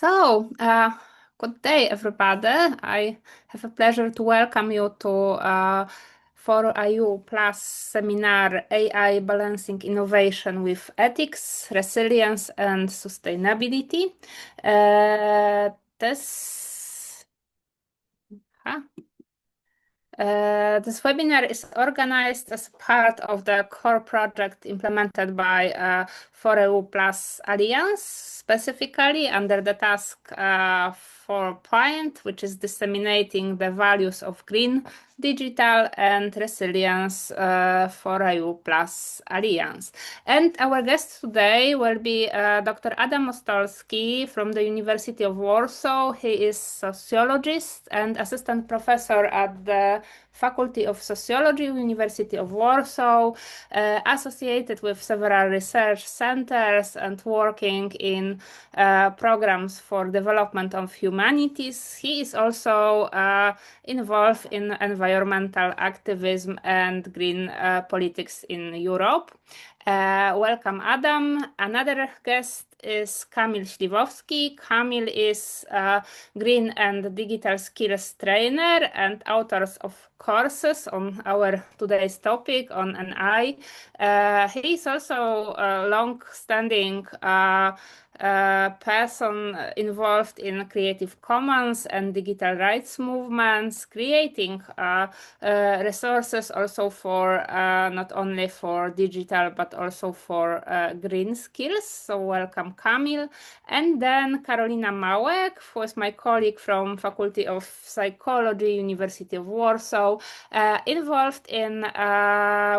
So, good day, everybody. I have a pleasure to welcome you to for IU Plus seminar AI Balancing Innovation with Ethics, Resilience, and Sustainability. This huh? This webinar is organized as part of the core project implemented by 4EU Plus Alliance, specifically under the task 4 point, which is disseminating the values of green, digital, and resilience 4EU Plus Alliance. And our guest today will be Dr. Adam Ostolski from the University of Warsaw. He is sociologist and assistant professor at the Faculty of Sociology, University of Warsaw, associated with several research centers and working in programs for development of humanities. He is also involved in environmental activism and green politics in Europe. Welcome, Adam. Another guest is Kamil Śliwowski. Kamil is a green and digital skills trainer and authors of courses on our today's topic on NI. He is also a long-standing person involved in Creative Commons and digital rights movements, creating resources also for not only for digital but also for green skills. So welcome, Kamil. And then Karolina Małek, who is my colleague from Faculty of Psychology, University of Warsaw, involved in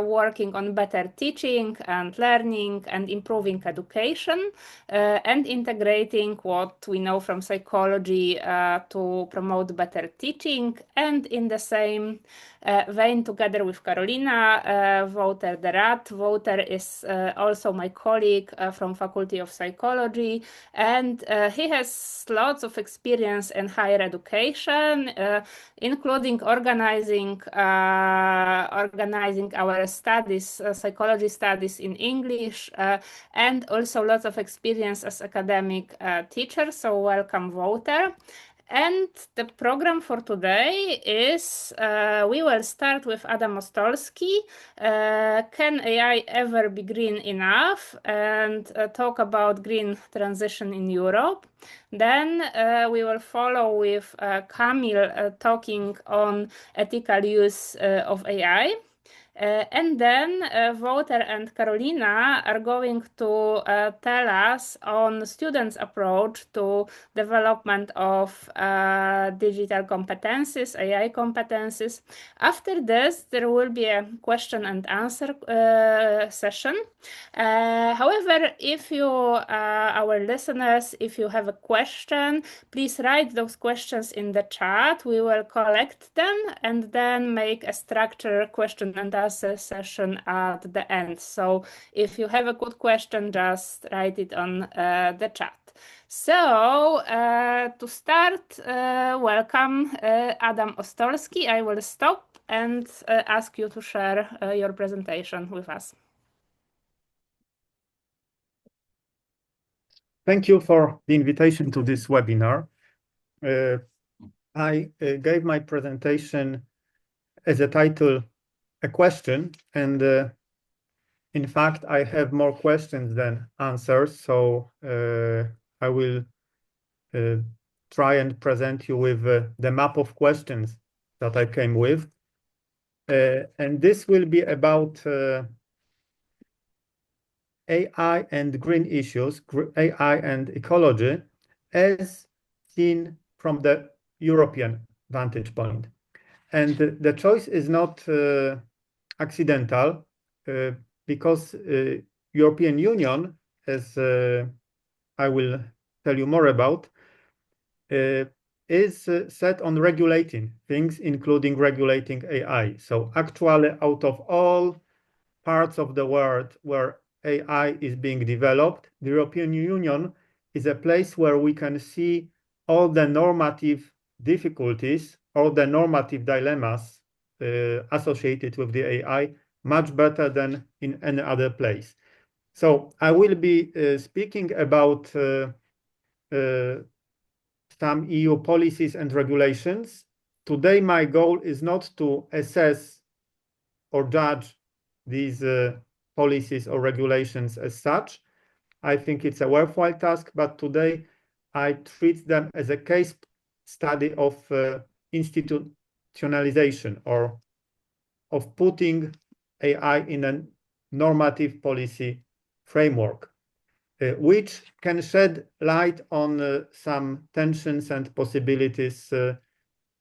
working on better teaching and learning and improving education, and integrating what we know from psychology to promote better teaching. And in the same vein, together with Karolina, Wouter de Raad. Wouter is also my colleague from Faculty of Psychology, and he has lots of experience in higher education, including organizing our studies, psychology studies in English, and also lots of experience as academic teacher. So welcome, Wouter. And the program for today is we will start with Adam Ostolski. Can AI ever be green enough? And talk about green transition in Europe. Then we will follow with Kamil talking on ethical use of AI. And then Wouter and Karolina are going to tell us on students' approach to development of digital competencies, AI competencies. After this, there will be a question and answer session. However, if you, our listeners, if you have a question, please write those questions in the chat. We will collect them and then make a structured question and answer session at the end. So if you have a good question, just write it on the chat. So to start, welcome Adam Ostolski. I will stop and ask you to share your presentation with us. Thank you for the invitation to this webinar. I gave my presentation as a title, a question, and in fact, I have more questions than answers, so I will try and present you with the map of questions that I came with. And this will be about AI and green issues, AI and ecology, as seen from the European vantage point. And the choice is not accidental, because European Union, as I will tell you more about, is set on regulating things, including regulating AI. So actually, out of all parts of the world where AI is being developed, the European Union is a place where we can see all the normative difficulties, all the normative dilemmas associated with the AI much better than in any other place. So I will be speaking about some EU policies and regulations. Today, my goal is not to assess or judge these policies or regulations as such. I think it's a worthwhile task, but today I treat them as a case study of institutionalization or of putting AI in a normative policy framework, which can shed light on some tensions and possibilities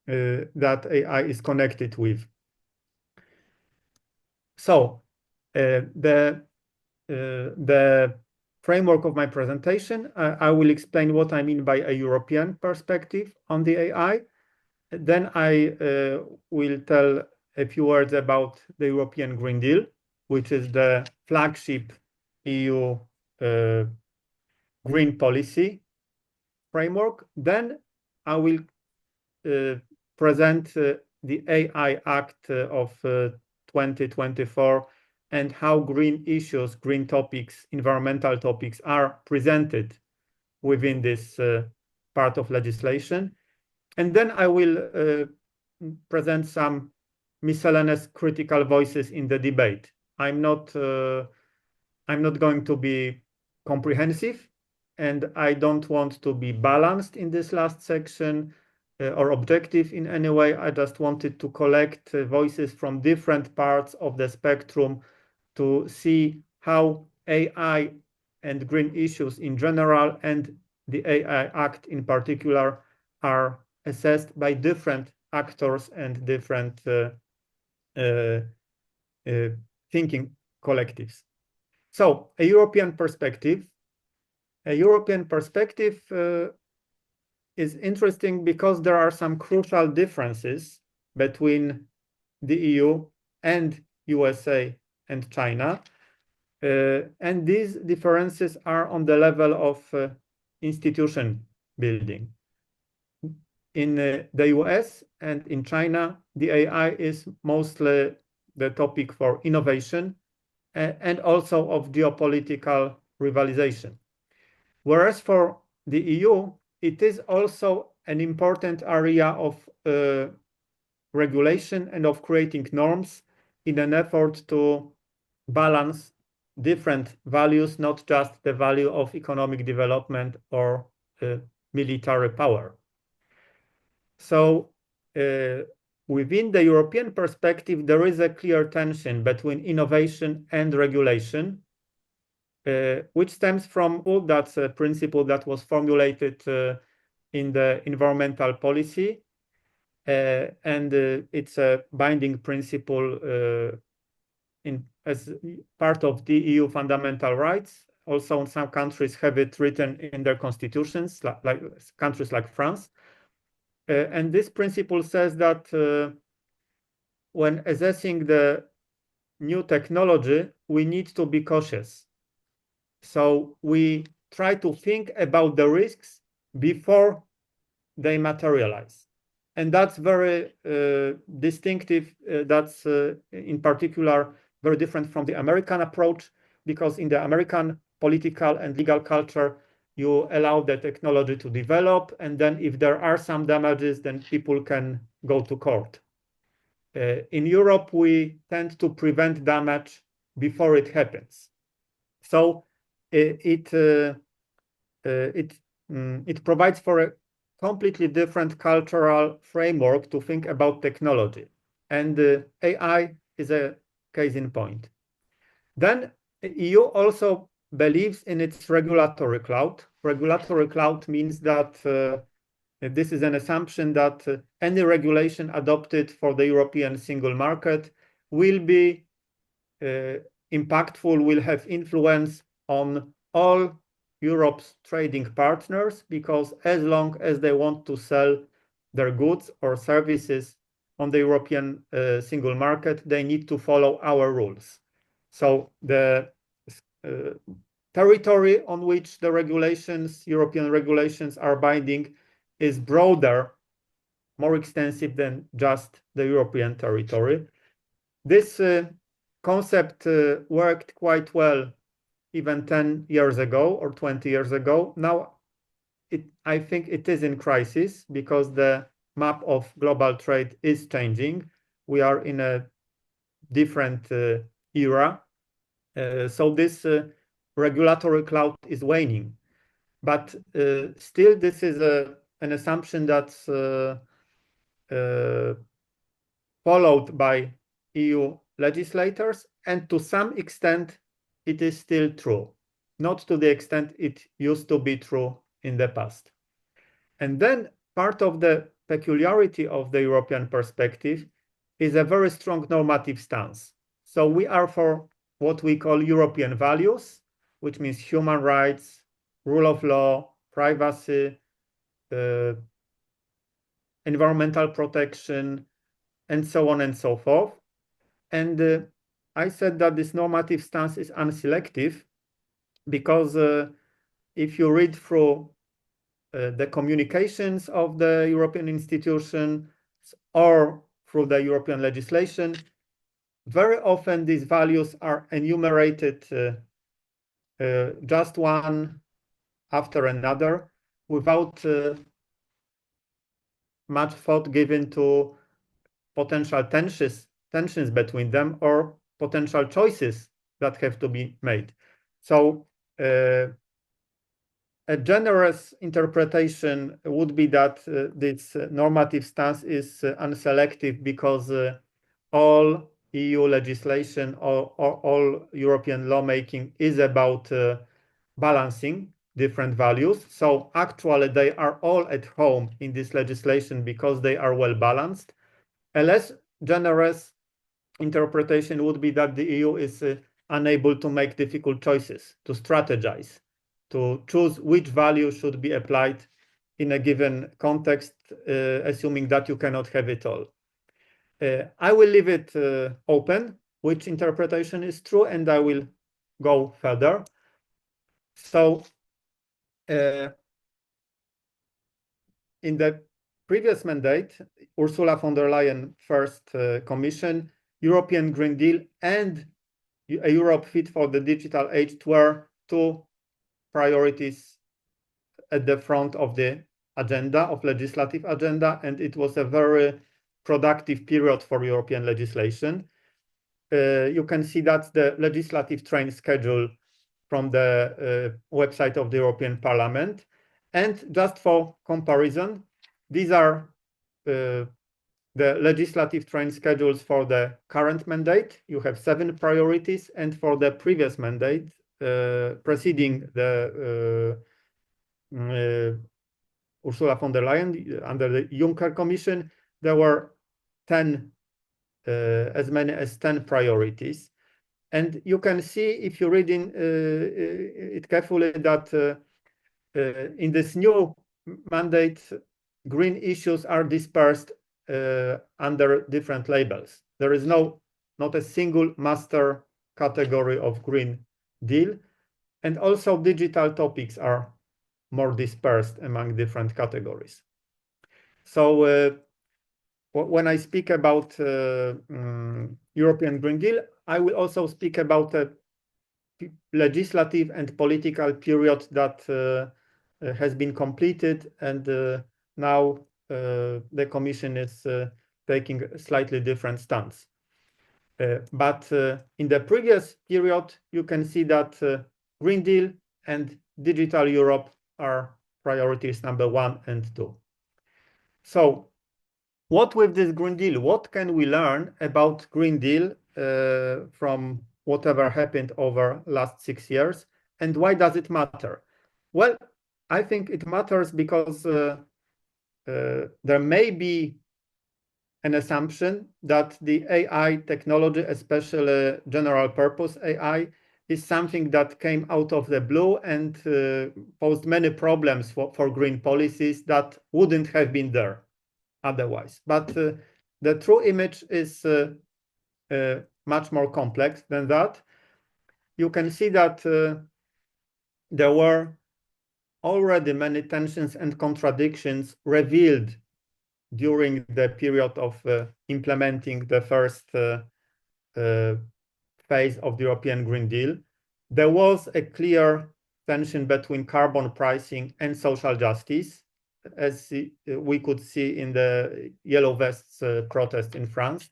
that AI is connected with. So the framework of my presentation, I will explain what I mean by a European perspective on the AI. Then I will tell a few words about the European Green Deal, which is the flagship EU green policy framework. Then I will present the AI Act of 2024 and how green issues, green topics, environmental topics are presented within this part of legislation. And then I will present some miscellaneous critical voices in the debate. I'm not going to be comprehensive, and I don't want to be balanced in this last section or objective in any way. I just wanted to collect voices from different parts of the spectrum to see how AI and green issues in general and the AI Act in particular are assessed by different actors and different thinking collectives. So a European perspective. A European perspective is interesting because there are some crucial differences between the EU and USA and China. And these differences are on the level of institution building. In the US and in China, the AI is mostly the topic for innovation and also of geopolitical rivalization. Whereas for the EU, it is also an important area of regulation and of creating norms in an effort to balance different values, not just the value of economic development or military power. So within the European perspective, there is a clear tension between innovation and regulation, which stems from all that principle that was formulated in the environmental policy. And it's a binding principle as part of the EU fundamental rights. Also, some countries have it written in their constitutions, like countries like France. And this principle says that when assessing the new technology, we need to be cautious. So we try to think about the risks before they materialize. And that's very distinctive. That's in particular very different from the American approach, because in the American political and legal culture, you allow the technology to develop, and then if there are some damages, then people can go to court. In Europe, we tend to prevent damage before it happens. So it provides for a completely different cultural framework to think about technology. And AI is a case in point. Then EU also believes in its regulatory cloud. Regulatory cloud means that this is an assumption that any regulation adopted for the European single market will be impactful, will have influence on all Europe's trading partners, because as long as they want to sell their goods or services on the European single market, they need to follow our rules. So the territory on which the regulations, European regulations, are binding is broader, more extensive than just the European territory. This concept worked quite well even 10 years ago or 20 years ago. Now, I think it is in crisis because the map of global trade is changing. We are in a different era. So this regulatory cloud is waning. But still, this is an assumption that's followed by EU legislators, and to some extent, it is still true. Not to the extent it used to be true in the past. And then part of the peculiarity of the European perspective is a very strong normative stance. So we are for what we call European values, which means human rights, rule of law, privacy, environmental protection, and so on and so forth. And I said that this normative stance is unselective because if you read through the communications of the European institutions or through the European legislation, very often these values are enumerated just one after another without much thought given to potential tensions between them or potential choices that have to be made. So a generous interpretation would be that this normative stance is unselective because all EU legislation or all European lawmaking is about balancing different values. So actually they are all at home in this legislation because they are well balanced. A less generous interpretation would be that the EU is unable to make difficult choices, to strategize, to choose which value should be applied in a given context, assuming that you cannot have it all. I will leave it open, which interpretation is true, and I will go further. So in the previous mandate, Ursula von der Leyen first commission, European Green Deal and a Europe fit for the digital age were two priorities at the front of the agenda, of legislative agenda, and it was a very productive period for European legislation. You can see that's the legislative train schedule from the website of the European Parliament. And just for comparison, these are the legislative train schedules for the current mandate. You have 7 priorities, and for the previous mandate, preceding the Ursula von der Leyen under the Juncker Commission, there were 10, as many as 10 priorities. And you can see, if you read it carefully, that in this new mandate, green issues are dispersed under different labels. There is not a single master category of Green Deal. And also digital topics are more dispersed among different categories. So when I speak about European Green Deal, I will also speak about a legislative and political period that has been completed, and now the Commission is taking a slightly different stance. But in the previous period, you can see that Green Deal and Digital Europe are priorities number 1 and 2. So what with this Green Deal? What can we learn about Green Deal from whatever happened over last 6 years? And why does it matter? Well, I think it matters because there may be an assumption that the AI technology, especially general purpose AI, is something that came out of the blue and posed many problems for green policies that wouldn't have been there otherwise. But the true image is much more complex than that. You can see that there were already many tensions and contradictions revealed during the period of implementing the first phase of the European Green Deal. There was a clear tension between carbon pricing and social justice, as we could see in the Yellow Vests protest in France,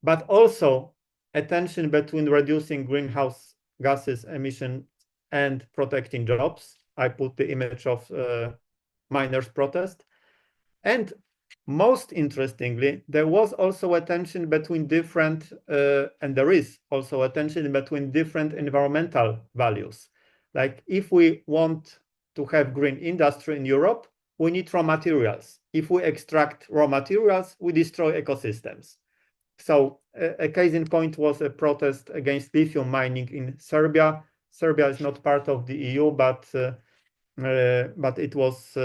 but also a tension between reducing greenhouse gases emission and protecting jobs. I put the image of miners' protest. And most interestingly, there was also a tension between different, and there is also a tension between different environmental values. Like if we want to have green industry in Europe, we need raw materials. If we extract raw materials, we destroy ecosystems. So a case in point was a protest against lithium mining in Serbia. Serbia is not part of the EU, but it was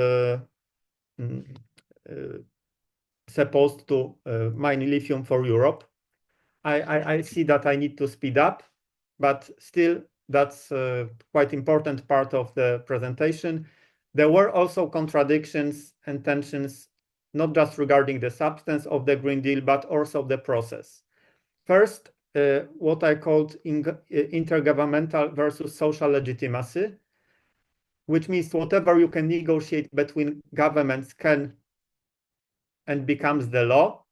supposed to mine lithium for Europe. I see that I need to speed up, but still that's quite important part of the presentation. There were also contradictions and tensions, not just regarding the substance of the Green Deal, but also the process. First, what I called intergovernmental versus social legitimacy, which means whatever you can negotiate between governments can and becomes the law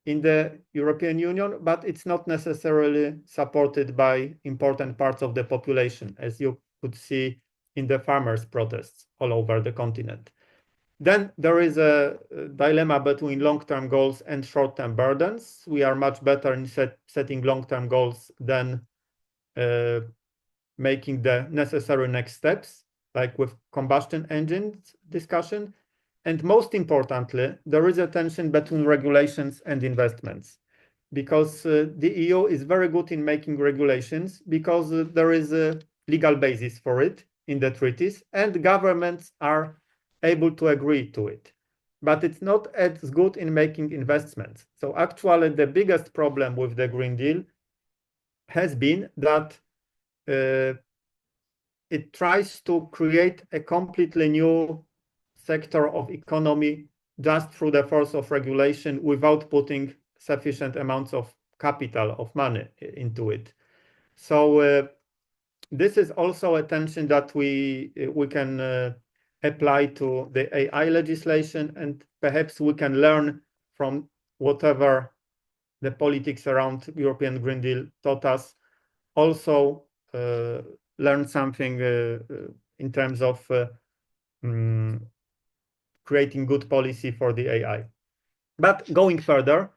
in the European Union, but it's not necessarily supported by important parts of the population, as you could see in the farmers' protests all over the continent. Then there is a dilemma between long-term goals and short-term burdens. We are much better in setting long-term goals than making the necessary next steps, like with combustion engines discussion. And most importantly, there is a tension between regulations and investments, because the EU is very good in making regulations because there is a legal basis for it in the treaties, and governments are able to agree to it. But it's not as good in making investments. So actually, the biggest problem with the Green Deal has been that it tries to create a completely new sector of economy just through the force of regulation without putting sufficient amounts of capital, of money into it. So this is also a tension that we can apply to the AI legislation, and perhaps we can learn from whatever the politics around European Green Deal taught us, also learn something in terms of creating good policy for the AI. But going further,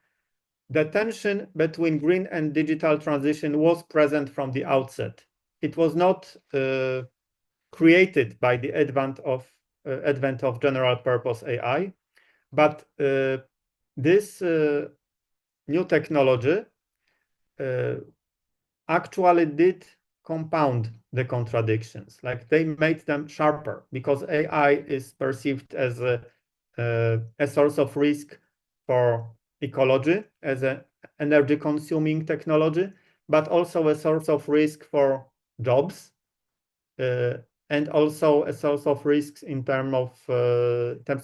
the tension between green and digital transition was present from the outset. It was not created by the advent of general purpose AI, but this new technology actually did compound the contradictions. Like they made them sharper, because AI is perceived as a source of risk for ecology, as an energy consuming technology, but also a source of risk for jobs, and also a source of risks in terms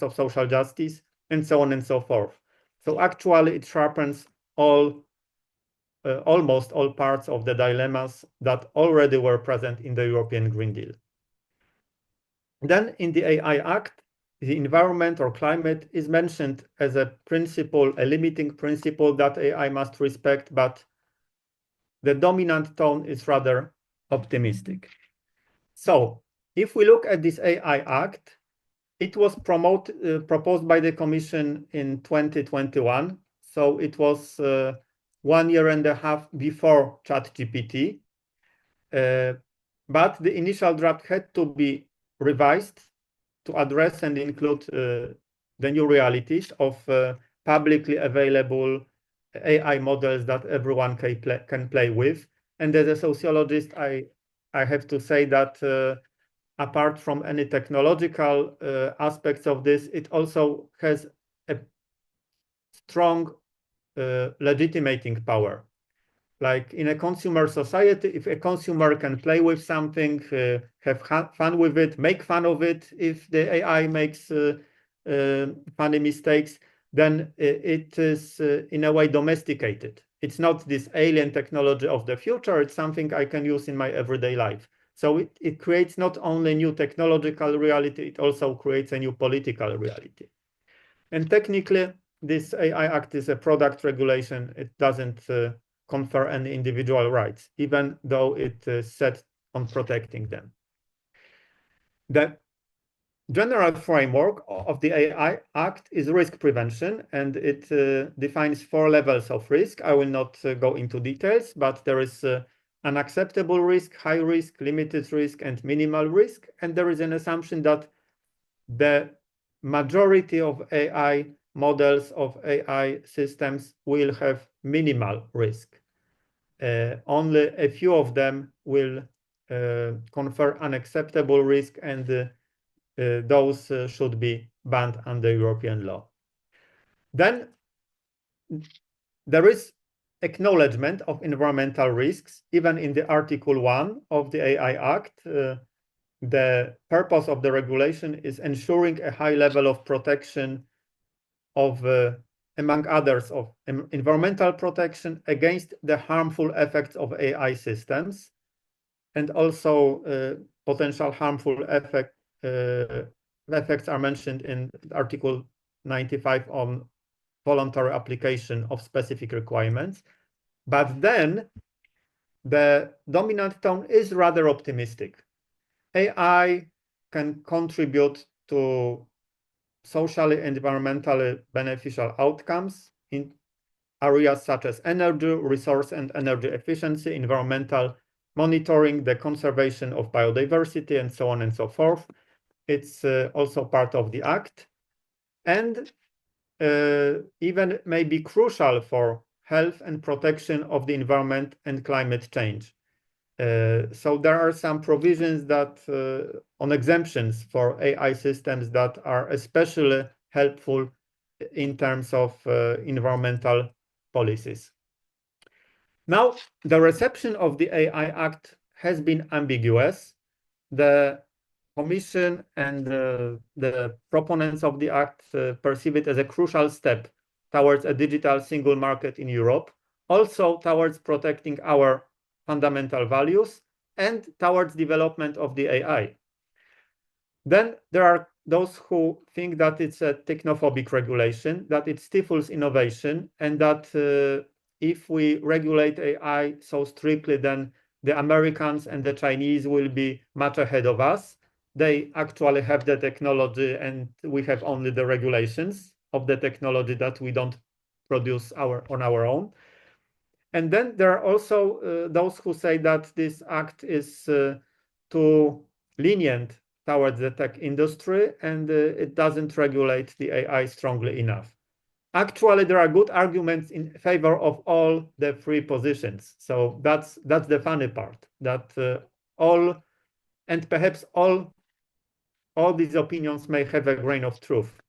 of social justice, and so on and so forth. So actually it sharpens almost all parts of the dilemmas that already were present in the European Green Deal. Then in the AI Act, the environment or climate is mentioned as a principle, a limiting principle that AI must respect, but the dominant tone is rather optimistic. So if we look at this AI Act, it was proposed by the Commission in 2021. So it was 1 year and a half before ChatGPT. But the initial draft had to be revised to address and include the new realities of publicly available AI models that everyone can play with. And as a sociologist, I have to say that apart from any technological aspects of this, it also has a strong legitimating power. Like in a consumer society, if a consumer can play with something, have fun with it, make fun of it, if the AI makes funny mistakes, then it is in a way domesticated. It's not this alien technology of the future, it's something I can use in my everyday life. So it creates not only new technological reality, it also creates a new political reality. And technically, this AI Act is a product regulation. It doesn't confer any individual rights, even though it is set on protecting them. The general framework of the AI Act is risk prevention, and it defines 4 levels of risk. I will not go into details, but there is unacceptable risk, high risk, limited risk, and minimal risk. And there is an assumption that the majority of AI models of AI systems will have minimal risk. Only a few of them will confer unacceptable risk, and those should be banned under European law. Then there is acknowledgement of environmental risks, even in the Article 1 of the AI Act. The purpose of the regulation is ensuring a high level of protection of, among others, of environmental protection against the harmful effects of AI systems, and also potential harmful effects are mentioned in Article 95 on voluntary application of specific requirements. But then the dominant tone is rather optimistic. AI can contribute to socially and environmentally beneficial outcomes in areas such as energy, resource and energy efficiency, environmental monitoring, the conservation of biodiversity, and so on and so forth. It's also part of the Act, and even may be crucial for health and protection of the environment and climate change. So there are some provisions that on exemptions for AI systems that are especially helpful in terms of environmental policies. Now, the reception of the AI Act has been ambiguous. The Commission and the proponents of the Act perceive it as a crucial step towards a digital single market in Europe, also towards protecting our fundamental values and towards development of the AI. Then there are those who think that it's a technophobic regulation, that it stifles innovation, and that if we regulate AI so strictly, then the Americans and the Chinese will be much ahead of us. They actually have the technology, and we have only the regulations of the technology that we don't produce on our own. And then there are also those who say that this act is too lenient towards the tech industry, and it doesn't regulate the AI strongly enough. Actually, there are good arguments in favor of all the 3 positions. So that's the funny part, that perhaps all these opinions may have a grain of truth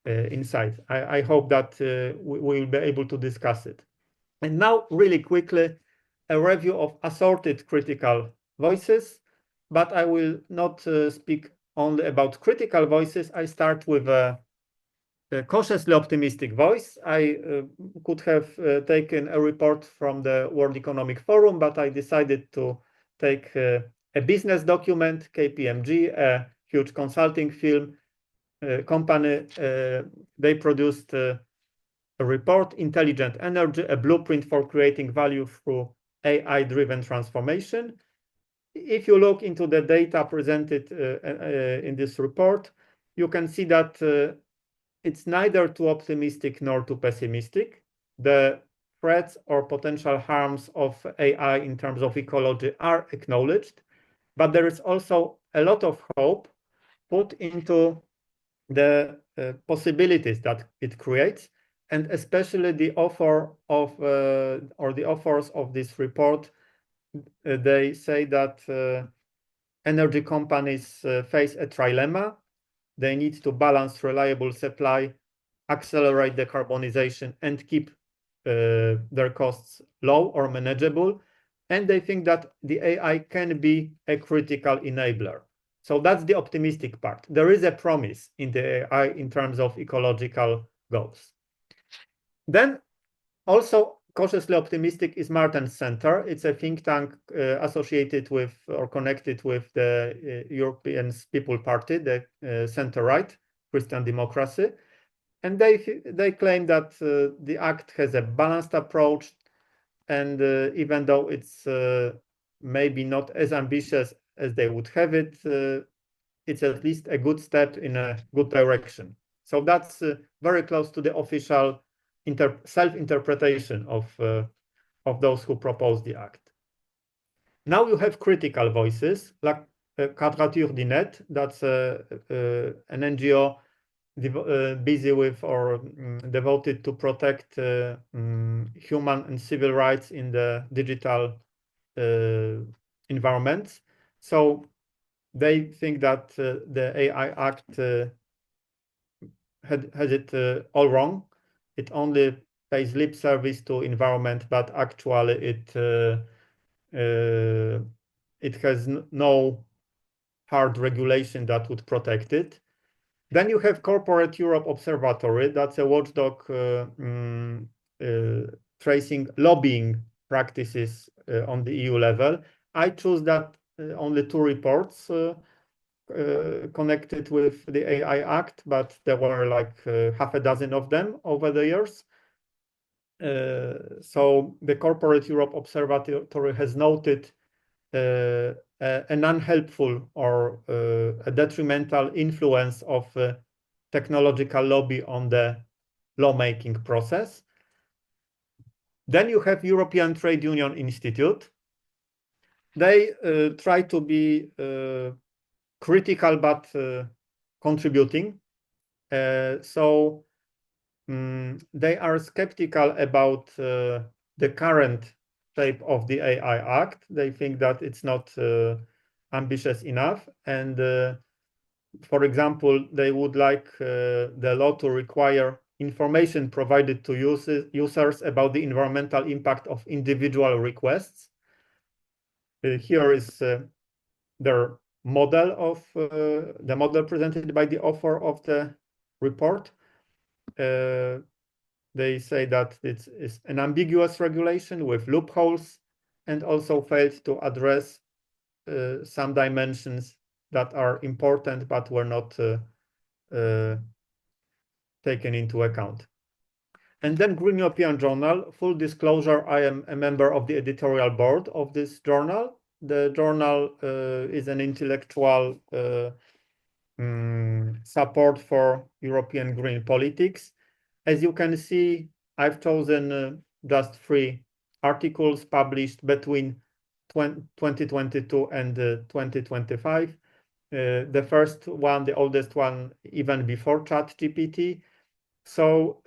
inside. I hope that we will be able to discuss it. And now, really quickly, a review of assorted critical voices, but I will not speak only about critical voices. I start with a cautiously optimistic voice. I could have taken a report from the World Economic Forum, but I decided to take a business document, KPMG, a huge consulting firm company. They produced a report, Intelligent Energy, a blueprint for creating value through AI-driven transformation. If you look into the data presented in this report, you can see that it's neither too optimistic nor too pessimistic. The threats or potential harms of AI in terms of ecology are acknowledged, but there is also a lot of hope put into the possibilities that it creates, and especially the author of or the authors of this report, they say that energy companies face a trilemma. They need to balance reliable supply, accelerate decarbonization, and keep their costs low or manageable. And they think that the AI can be a critical enabler. So that's the optimistic part. There is a promise in the AI in terms of ecological goals. Then also cautiously optimistic is Martens Center. It's a think tank associated with or connected with the European People Party, the center-right Christian democracy. And they claim that the act has a balanced approach, and even though it's maybe not as ambitious as they would have it, it's at least a good step in a good direction. So that's very close to the official self-interpretation of those who proposed the act. Now you have critical voices, like Quadrature du Net, that's an NGO busy with or devoted to protect human and civil rights in the digital environments. So they think that the AI Act had it all wrong. It only pays lip service to environment, but actually it has no hard regulation that would protect it. Then you have Corporate Europe Observatory. That's a watchdog tracing lobbying practices on the EU level. I choose that only 2 reports connected with the AI Act, but there were like half a dozen of them over the years. So the Corporate Europe Observatory has noted an unhelpful or a detrimental influence of technological lobby on the lawmaking process. Then you have European Trade Union Institute. They try to be critical but contributing. So they are skeptical about the current shape of the AI Act. They think that it's not ambitious enough. And for example, they would like the law to require information provided to users about the environmental impact of individual requests. Here is their model of the model presented by the author of the report. They say that it's an ambiguous regulation with loopholes and also failed to address some dimensions that are important but were not taken into account. And then Green European Journal, full disclosure, I am a member of the editorial board of this journal. The journal is an intellectual support for European green politics. As you can see, I've chosen just 3 articles published between 2022 and 2025. The first one, the oldest one, even before ChatGPT. So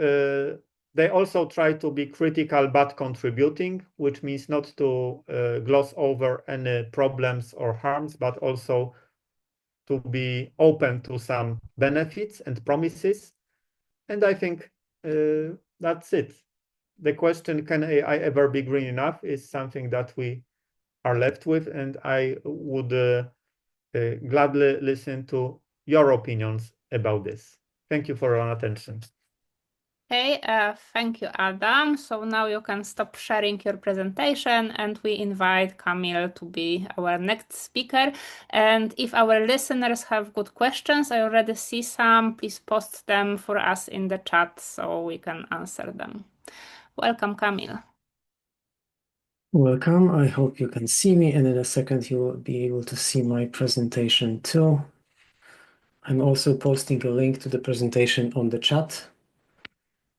they also try to be critical but contributing, which means not to gloss over any problems or harms, but also to be open to some benefits and promises. And I think that's it. The question, can AI ever be green enough, is something that we are left with, and I would gladly listen to your opinions about this. Thank you for your attention. Okay, thank you, Adam. So now you can stop sharing your presentation, and we invite Kamil to be our next speaker. And if our listeners have good questions, I already see some, please post them for us in the chat so we can answer them. Welcome, Kamil. Welcome. I hope you can see me, and in a second you will be able to see my presentation too. I'm also posting a link to the presentation on the chat,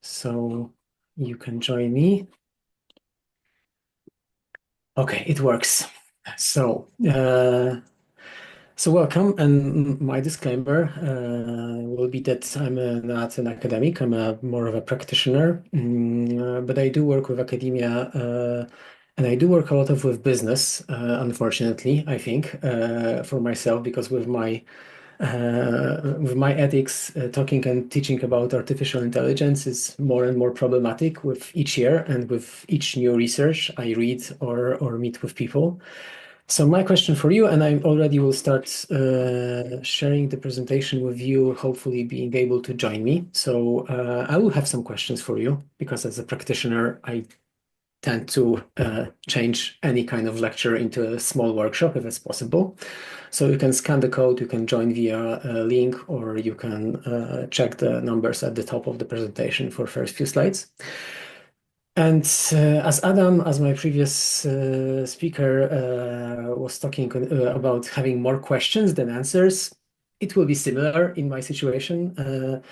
so you can join me. Okay, it works. So welcome, and my disclaimer will be that I'm not an academic. I'm more of a practitioner, but I do work with academia, and I do work a lot with business, unfortunately, I think, for myself, because with my ethics, talking and teaching about artificial intelligence is more and more problematic with each year and with each new research I read or meet with people. So my question for you, and I already will start sharing the presentation with you, hopefully being able to join me. So I will have some questions for you, because as a practitioner, I tend to change any kind of lecture into a small workshop if it's possible. So you can scan the code, you can join via a link, or you can check the numbers at the top of the presentation for first few slides. And as Adam, as my previous speaker, was talking about having more questions than answers, it will be similar in my situation.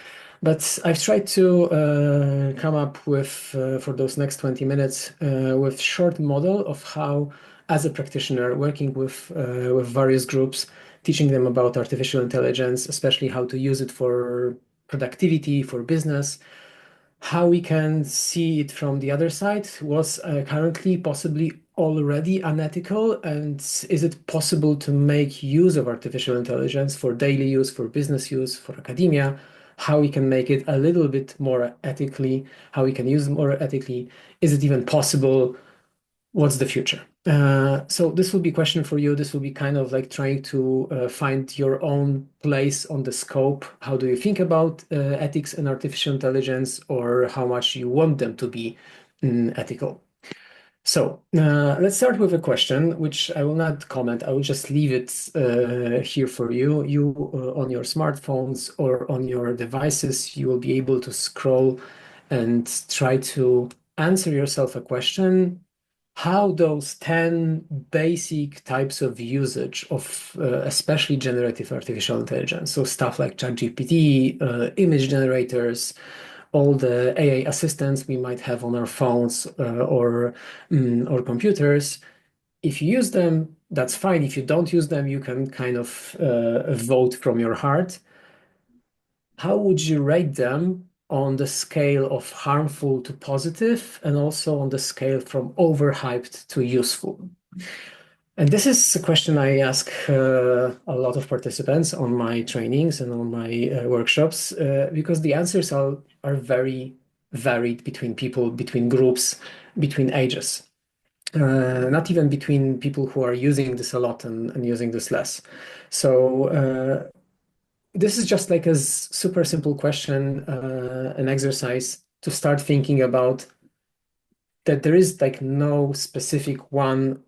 But I've tried to come up with, for those next 20 minutes, with short model of how, as a practitioner, working with various groups, teaching them about artificial intelligence, especially how to use it for productivity, for business, how we can see it from the other side. Was currently possibly already unethical, and is it possible to make use of artificial intelligence for daily use, for business use, for academia? How we can make it a little bit more ethically, how we can use it more ethically. Is it even possible? What's the future? So this will be a question for you. This will be kind of like trying to find your own place on the scope. How do you think about ethics and artificial intelligence, or how much you want them to be ethical? So let's start with a question, which I will not comment. I will just leave it here for you. You on your smartphones or on your devices, you will be able to scroll and try to answer yourself a question. How those 10 basic types of usage of especially generative artificial intelligence, so stuff like ChatGPT, image generators, all the AI assistants we might have on our phones or computers. If you use them, that's fine. If you don't use them, you can kind of vote from your heart. How would you rate them on the scale of harmful to positive, and also on the scale from overhyped to useful? And this is a question I ask a lot of participants on my trainings and on my workshops, because the answers are very varied between people, between groups, between ages. Not even between people who are using this a lot and using this less. So this is just like a super simple question, an exercise to start thinking about that there is like no specific one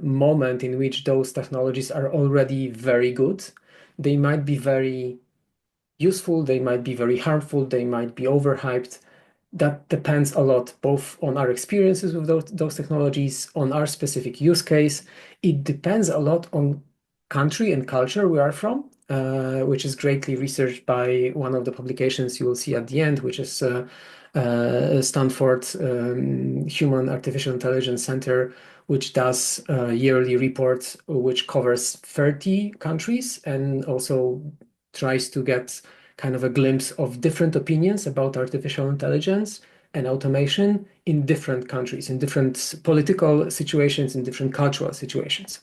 moment in which those technologies are already very good. They might be very useful, they might be very harmful, they might be overhyped. That depends a lot both on our experiences with those technologies, on our specific use case. It depends a lot on country and culture we are from, which is greatly researched by one of the publications you will see at the end, which is Stanford Human Artificial Intelligence Center, which does a yearly report which covers 30 countries and also tries to get kind of a glimpse of different opinions about artificial intelligence and automation in different countries, in different political situations, in different cultural situations.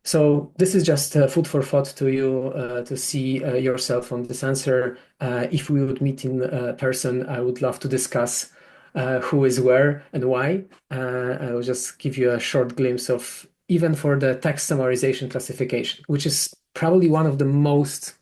So this is just food for thought to you to see yourself on this answer. If we would meet in person, I would love to discuss who is where and why. I will just give you a short glimpse of even for the text summarization classification, which is probably one of the most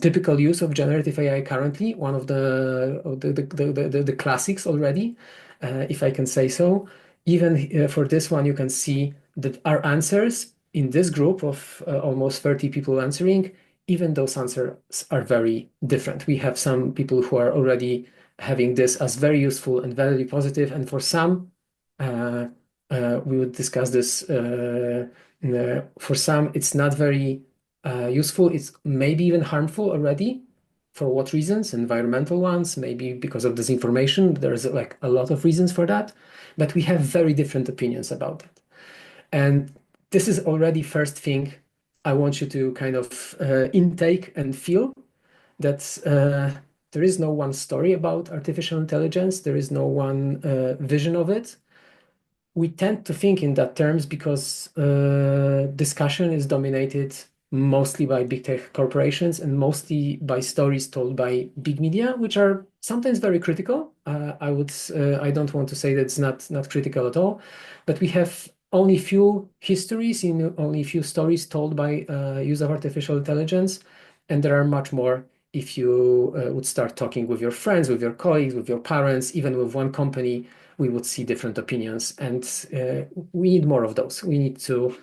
typical use of generative AI currently, one of the classics already, if I can say so. Even for this one, you can see that our answers in this group of almost 30 people answering, even those answers are very different. We have some people who are already having this as very useful and very positive, and for some, we would discuss this. For some, it's not very useful. It's maybe even harmful already. For what reasons? Environmental ones, maybe because of disinformation. There's like a lot of reasons for that, but we have very different opinions about that. And this is already first thing I want you to kind of intake and feel that there is no one story about artificial intelligence. There is no one vision of it. We tend to think in that terms because discussion is dominated mostly by big tech corporations and mostly by stories told by big media, which are sometimes very critical. I don't want to say that it's not critical at all, but we have only few histories in only few stories told by use of artificial intelligence, and there are much more if you would start talking with your friends, with your colleagues, with your parents, even with one company, we would see different opinions. And we need more of those. We need to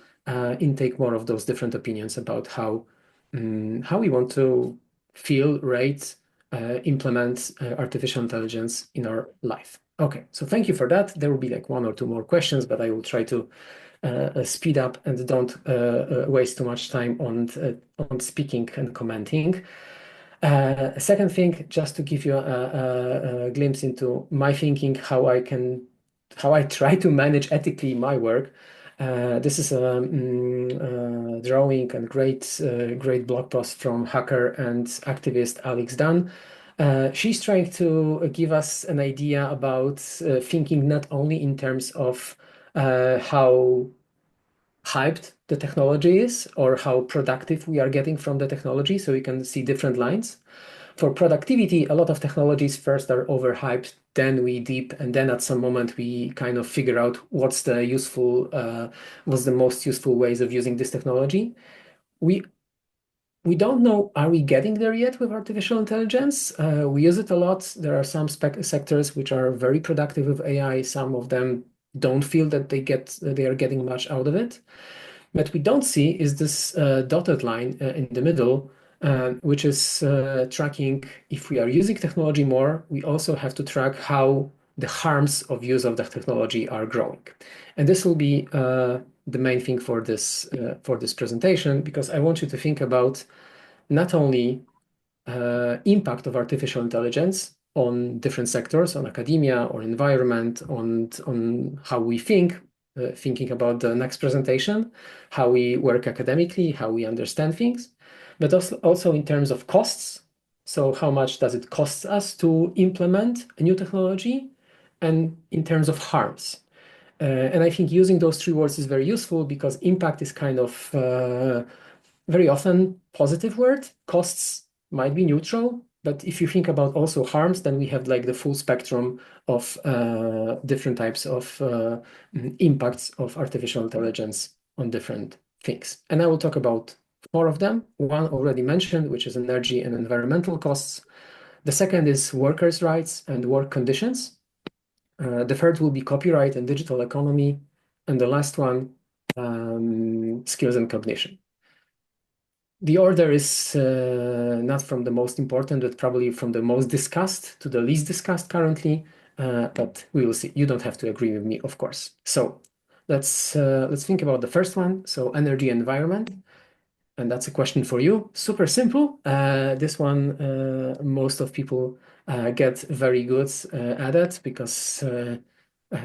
intake more of those different opinions about how we want to feel, rate, implement artificial intelligence in our life. Okay, so thank you for that. There will be like one or two more questions, but I will try to speed up and don't waste too much time on speaking and commenting. Second thing, just to give you a glimpse into my thinking, how I try to manage ethically my work. This is a drawing and great blog post from hacker and activist Alex Dunn. She's trying to give us an idea about thinking not only in terms of how hyped the technology is or how productive we are getting from the technology, so we can see different lines. For productivity, a lot of technologies first are overhyped, then we deep, and then at some moment we kind of figure out what's the most useful ways of using this technology. We don't know, are we getting there yet with artificial intelligence? We use it a lot. There are some sectors which are very productive with AI. Some of them don't feel that they are getting much out of it. What we don't see is this dotted line in the middle, which is tracking if we are using technology more, we also have to track how the harms of use of the technology are growing. And this will be the main thing for this presentation, because I want you to think about not only impact of artificial intelligence on different sectors, on academia or environment, on how we think, thinking about the next presentation, how we work academically, how we understand things, but also in terms of costs. So how much does it cost us to implement a new technology, and in terms of harms. And I think using those three words is very useful, because impact is kind of very often positive word. Costs might be neutral, but if you think about also harms, then we have like the full spectrum of different types of impacts of artificial intelligence on different things. And I will talk about four of them. One already mentioned, which is energy and environmental costs. The second is workers' rights and work conditions. The third will be copyright and digital economy. And the last one, skills and cognition. The order is not from the most important, but probably from the most discussed to the least discussed currently. But we will see. You don't have to agree with me, of course. So let's think about the first one. So energy environment. And that's a question for you. Super simple. This one, most of people get very good at it, because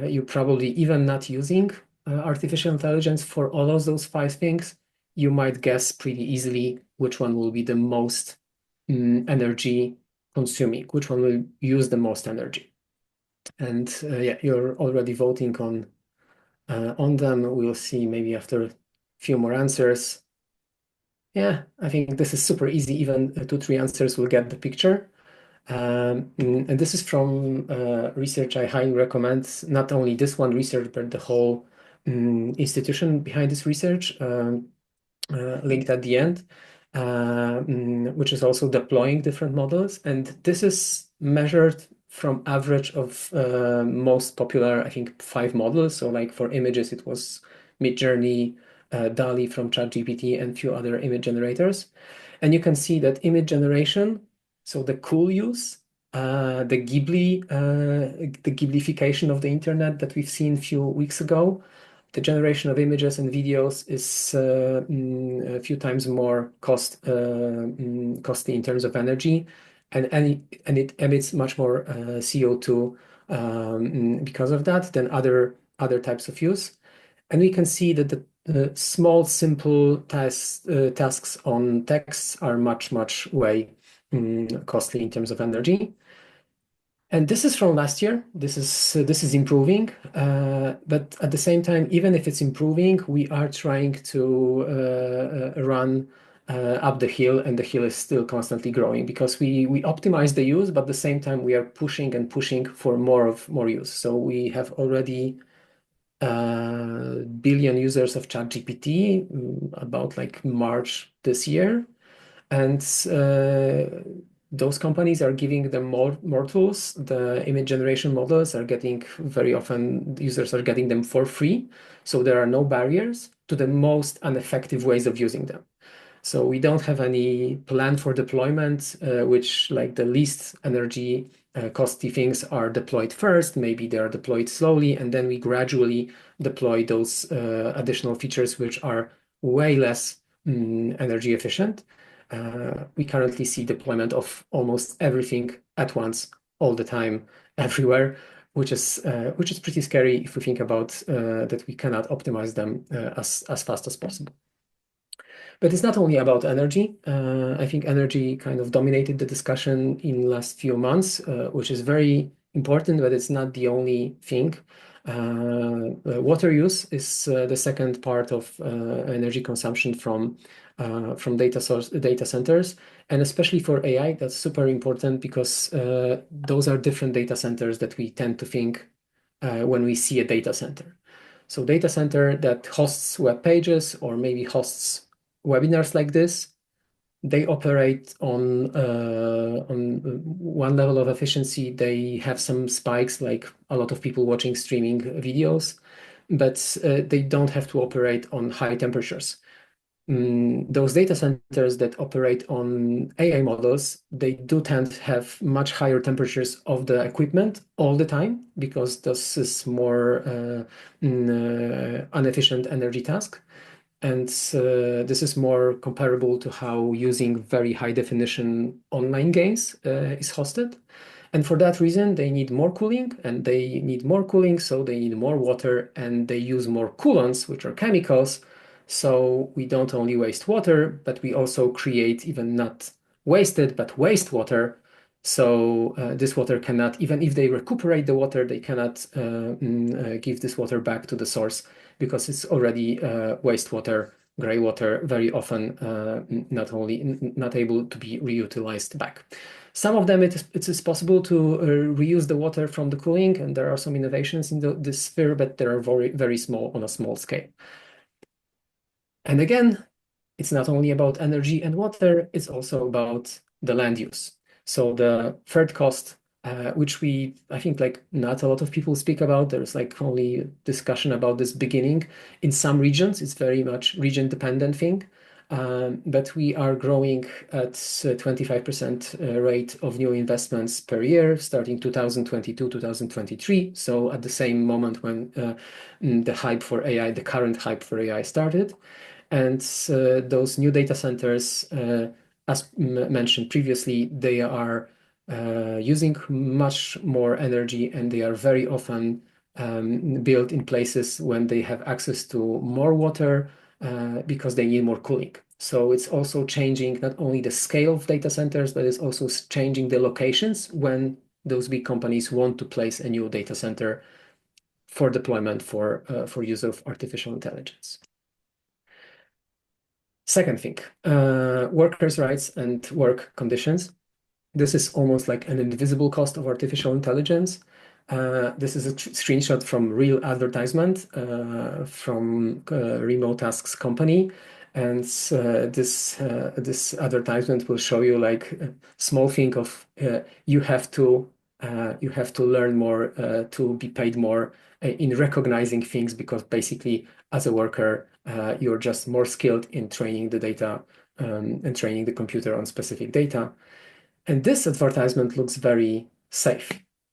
you're probably even not using artificial intelligence for all of those five things. You might guess pretty easily which one will be the most energy consuming, which one will use the most energy. And yeah, you're already voting on them. We'll see maybe after a few more answers. Yeah, I think this is super easy. Even 2-3 answers will get the picture. And this is from research I highly recommend. Not only this one research, but the whole institution behind this research, linked at the end, which is also deploying different models. And this is measured from average of most popular, I think, 5 models. So like for images, it was Midjourney, DALL-E from ChatGPT, and few other image generators. And you can see that image generation, so the cool use, the Ghiblification of the internet that we've seen a few weeks ago, the generation of images and videos is a few times more costly in terms of energy, and it emits much more CO2 because of that than other types of use. And we can see that the small, simple tasks on texts are much way costly in terms of energy. And this is from last year. This is improving, but at the same time, even if it's improving, we are trying to run up the hill, and the hill is still constantly growing, because we optimize the use, but at the same time we are pushing for more use. So we have already billion users of ChatGPT about like March this year, and those companies are giving them more tools. The image generation models are getting, very often users are getting them for free. So there are no barriers to the most ineffective ways of using them. So we don't have any plan for deployment, which like the least energy costly things are deployed first. Maybe they are deployed slowly, and then we gradually deploy those additional features which are way less energy efficient. We currently see deployment of almost everything at once, all the time, everywhere, which is pretty scary if we think about that we cannot optimize them as fast as possible. But it's not only about energy. I think energy kind of dominated the discussion in last few months, which is very important, but it's not the only thing. Water use is the second part of energy consumption from data centers, and especially for AI, that's super important because those are different data centers that we tend to think when we see a data center. So data center that hosts web pages or maybe hosts webinars like this, they operate on one level of efficiency. They have some spikes, like a lot of people watching streaming videos, but they don't have to operate on high temperatures. Those data centers that operate on AI models, they do tend to have much higher temperatures of the equipment all the time because this is more inefficient energy task. And this is more comparable to how using very high definition online games is hosted. And for that reason, they need more cooling, and they need more cooling, so they need more water, and they use more coolants, which are chemicals. So we don't only waste water, but we also create even not wasted, but wastewater. So this water cannot, even if they recuperate the water, they cannot give this water back to the source because it's already wastewater, gray water, very often not able to be reutilized back. Some of them it is possible to reuse the water from the cooling, and there are some innovations in this sphere, but they are very, very small on a small scale. And again, it's not only about energy and water, it's also about the land use. So the third cost, which I think like not a lot of people speak about, there's like only discussion about this beginning. In some regions, it's very much region dependent thing. But we are growing at 25% rate of new investments per year, starting 2022, 2023. So at the same moment when the hype for AI, the current hype for AI started. And those new data centers, as mentioned previously, they are using much more energy, and they are very often built in places when they have access to more water because they need more cooling. So it's also changing not only the scale of data centers, but it's also changing the locations when those big companies want to place a new data center for deployment for use of artificial intelligence. Second thing, workers' rights and work conditions. This is almost like an invisible cost of artificial intelligence. This is a screenshot from real advertisement from Remote Tasks company. And this advertisement will show you like a small thing of you have to learn more to be paid more in recognizing things, because basically as a worker, you're just more skilled in training the data and training the computer on specific data. And this advertisement looks very safe.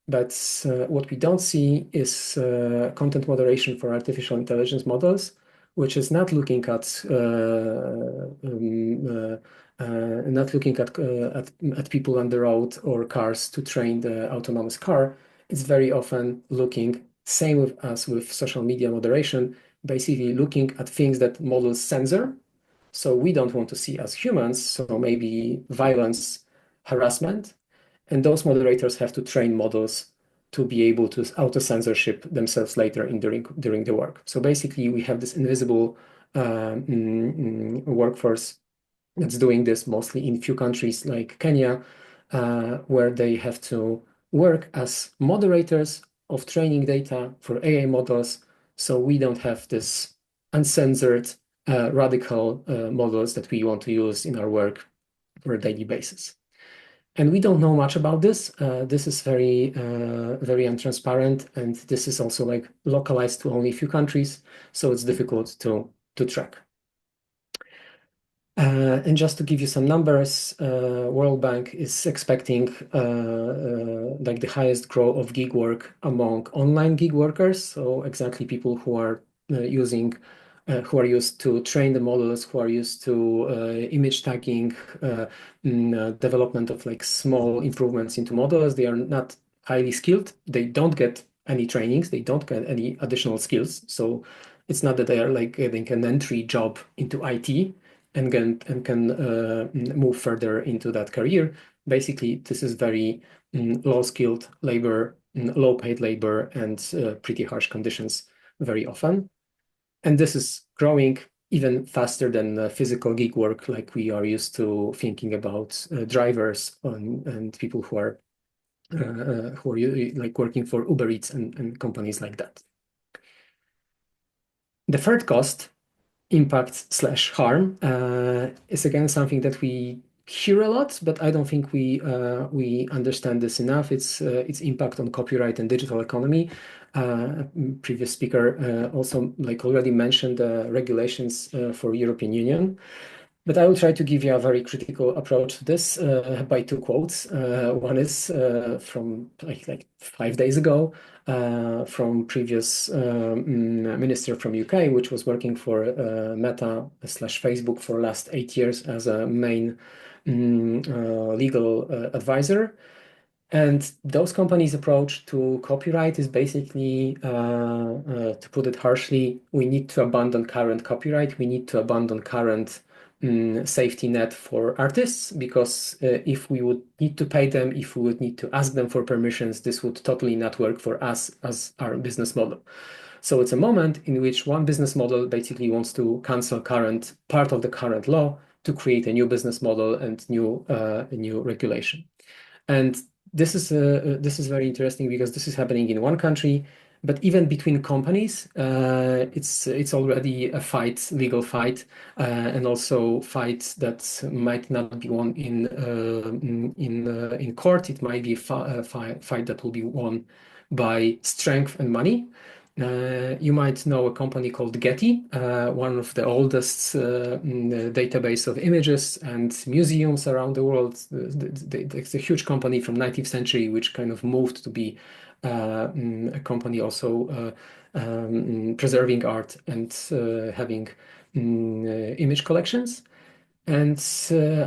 But what we don't see is content moderation for artificial intelligence models, which is not looking at people on the road or cars to train the autonomous car. It's very often looking, same as with social media moderation, basically looking at things that models censor. So we don't want to see as humans, so maybe violence, harassment, and those moderators have to train models to be able to auto-censorship themselves later during the work. So basically, we have this invisible workforce that's doing this mostly in few countries like Kenya, where they have to work as moderators of training data for AI models. So we don't have this uncensored radical models that we want to use in our work for a daily basis. And we don't know much about this. This is very, very untransparent, and this is also like localized to only a few countries, so it's difficult to track. And just to give you some numbers, World Bank is expecting like the highest growth of gig work among online gig workers. So exactly people who are who are used to train the models, who are used to image tagging, development of like small improvements into models. They are not highly skilled. They don't get any trainings. They don't get any additional skills. So it's not that they are like getting an entry job into IT and can move further into that career. Basically, this is very low-skilled labor, low-paid labor, and pretty harsh conditions very often. And this is growing even faster than physical gig work, like we are used to thinking about drivers and people who are like working for Uber Eats and companies like that. The third cost, impact/harm, is again something that we hear a lot, but I don't think we understand this enough. It's impact on copyright and digital economy. Previous speaker also like already mentioned regulations for European Union. But I will try to give you a very critical approach to this by two quotes. One is from like 5 days ago from previous minister from UK, which was working for Meta/Facebook for last 8 years as a main legal advisor. And those companies' approach to copyright is basically, to put it harshly, we need to abandon current copyright. We need to abandon current safety net for artists, because if we would need to pay them, if we would need to ask them for permissions, this would totally not work for us as our business model. So it's a moment in which one business model basically wants to cancel part of the current law to create a new business model and new regulation. And this is very interesting because this is happening in one country, but even between companies, it's already a legal fight, and also fights that might not be won in court. It might be a fight that will be won by strength and money. You might know a company called Getty, one of the oldest database of images and museums around the world. It's a huge company from 19th century, which kind of moved to be a company also preserving art and having image collections. And